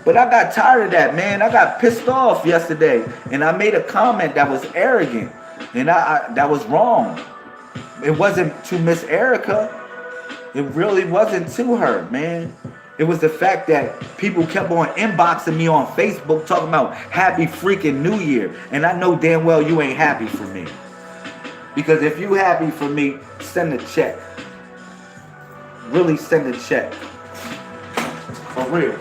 But I got tired of that, man. I got pissed off yesterday, and I made a comment that was arrogant, and I that was wrong. It wasn't to Miss Erica. It really wasn't to her, man. It was the fact that people kept on inboxing me on Facebook talking about happy freaking New Year, and I know damn well you ain't happy for me. Because if you happy for me, send a check. Really send a check. For real.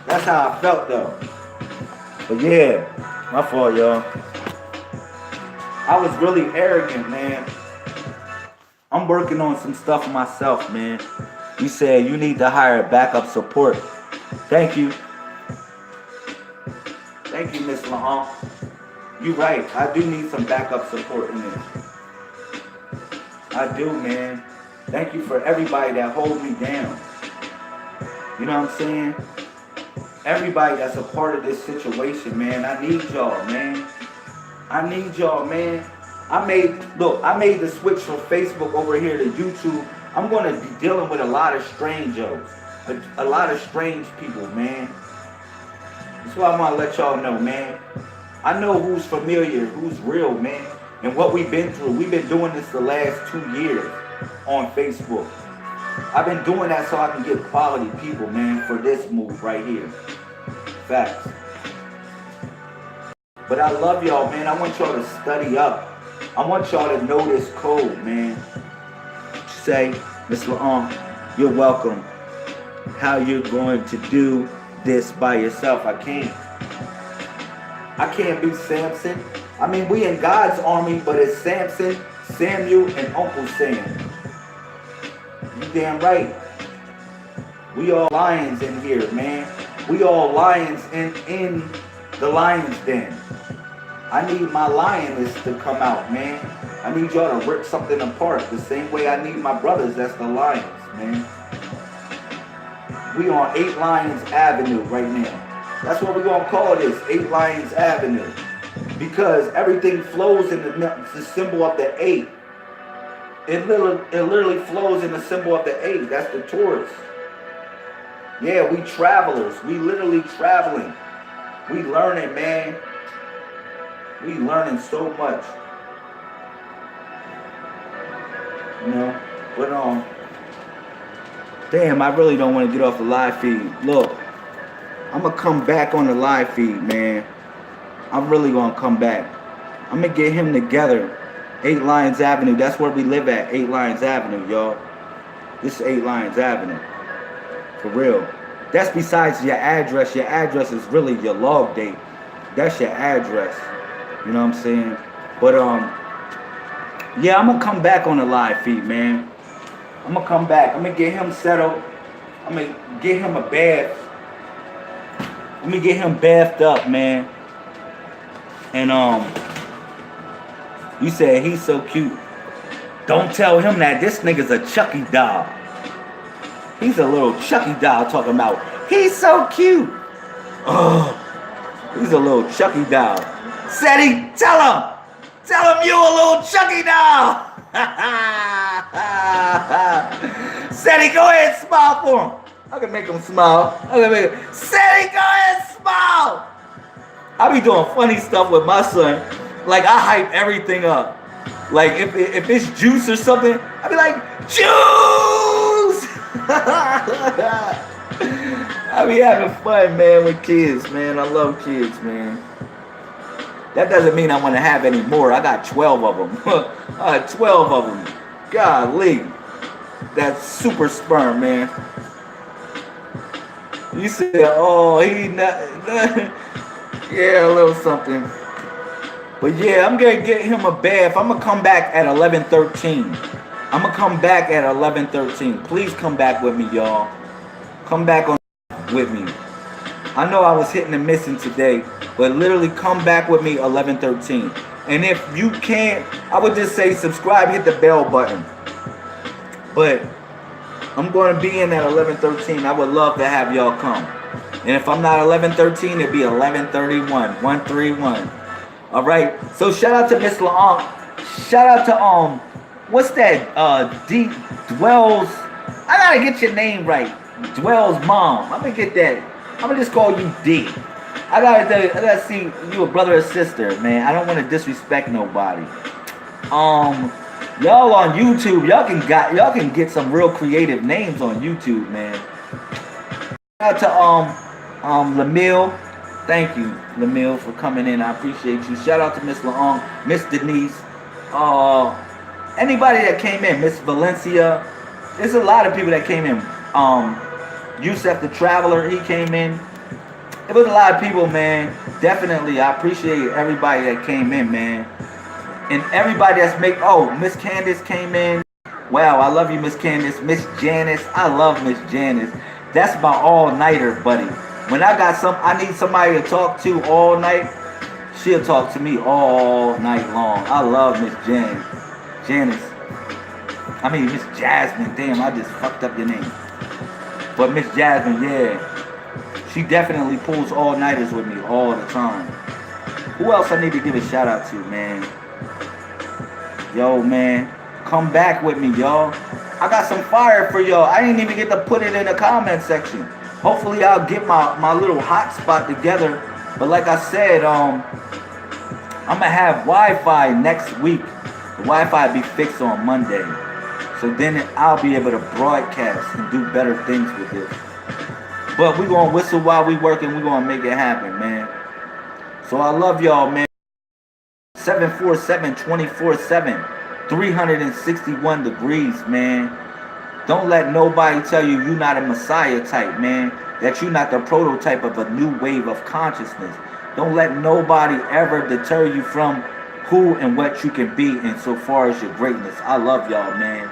That's how I felt though. But yeah, my fault, y'all. I was really arrogant, man. I'm working on some stuff myself, man. You said you need to hire backup support. Thank you. Thank you, Miss Lahon. You right. I do need some backup support in this. I do, man. Thank you for everybody that holds me down. You know what I'm saying? Everybody that's a part of this situation, man. I need y'all, man. I need y'all, man. I made the switch from Facebook over here to YouTube. I'm going to be dealing with a lot of strangers. A lot of strange people, man. That's why I want to let y'all know, man. I know who's familiar, who's real, man. And what we've been through. We've been doing this the last 2 years on Facebook. I've been doing that so I can get quality people, man, for this move right here. Facts. But I love y'all, man. I want y'all to study up. I want y'all to know this code, man. Say, Miss Lahon, you're welcome. How you're going to do this by yourself. I can't be Samson. I mean, we in God's army, but it's Samson, Samuel, and Uncle Sam. You damn right. We all lions in here, man. We all lions in the lion's den. I need my lioness to come out, man. I need y'all to rip something apart the same way I need my brothers that's the lions, man. We on 8 Lions Avenue right now. That's what we're going to call this, 8 Lions Avenue. Because everything flows in the symbol of the 8. It literally flows in the symbol of the 8. That's the Taurus. Yeah, we travelers. We literally traveling. We learning, man. We learning so much. You know? But damn, I really don't want to get off the live feed. Look, I'm going to come back on the live feed, man. I'm really going to come back. I'm going to get him together. 8 Lions Avenue. That's where we live at. 8 Lions Avenue, y'all. This is 8 Lions Avenue. For real. That's besides your address. Your address is really your log date. That's your address. You know what I'm saying? But, yeah, I'm going to come back on the live feed, man. I'm going to come back. I'm going to get him settled. I'm going to get him a bath. Let me get him bathed up, man. And, you said he's so cute. Don't tell him that. This nigga's a Chucky doll. He's a little Chucky doll talking about, he's so cute. Oh, he's a little Chucky doll. Seti, tell him. Tell him you a little Chucky doll. Seti, go ahead and smile for him. I can make him smile. Seti, go ahead and smile. I be doing funny stuff with my son. Like, I hype everything up. Like, if it's juice or something, I be like, juice! I be having fun, man, with kids, man. I love kids, man. That doesn't mean I want to have any more. I got 12 of them. I got 12 of them. Golly. That's super sperm, man. You said, oh, he not yeah, a little something. But yeah, I'm going to get him a bath. I'm going to come back at 11:13. I'm going to come back at 11:13. Please come back with me, y'all. Come back on with me. I know I was hitting and missing today, but literally come back with me 11:13. And if you can't, I would just say subscribe, hit the bell button. But I'm going to be in at 11:13. I would love to have y'all come. And if I'm not 11:13, it'd be 11:31, 131. All right. So shout out to Miss Long. Shout out to what's that? D Dwells. I gotta get your name right. Dwell's mom. I'm gonna get that. I'm gonna just call you D. I gotta see you a brother or sister, man. I don't want to disrespect nobody. Y'all on YouTube, y'all can get some real creative names on YouTube, man. Shout out to Lamille. Thank you, Lamille, for coming in. I appreciate you. Shout out to Miss Long, Miss Denise, anybody that came in, Miss Valencia. There's a lot of people that came in. Yusef the Traveler, he came in. It was a lot of people, man. Definitely, I appreciate everybody that came in, man. And everybody that's Miss Candace came in. Wow, I love you, Miss Candace. Miss Janice, I love Miss Janice. That's my all-nighter, buddy. When I need somebody to talk to all night, she'll talk to me all night long. I love Miss Janice. I mean, Miss Jasmine. Damn, I just fucked up your name. But Miss Jasmine, yeah. She definitely pulls all-nighters with me all the time. Who else I need to give a shout out to, man? Yo, man. Come back with me, y'all. I got some fire for y'all. I didn't even get to put it in the comment section. Hopefully, I'll get my little hotspot together. But like I said, I'm going to have Wi-Fi next week. The Wi-Fi will be fixed on Monday. So then I'll be able to broadcast and do better things with this. But we're going to whistle while we working. We're going to make it happen, man. So I love y'all, man. 747 24/7. 361 degrees, man. Don't let nobody tell you you're not a Messiah type, man. That you're not the prototype of a new wave of consciousness. Don't let nobody ever deter you from who and what you can be insofar as your greatness. I love y'all, man.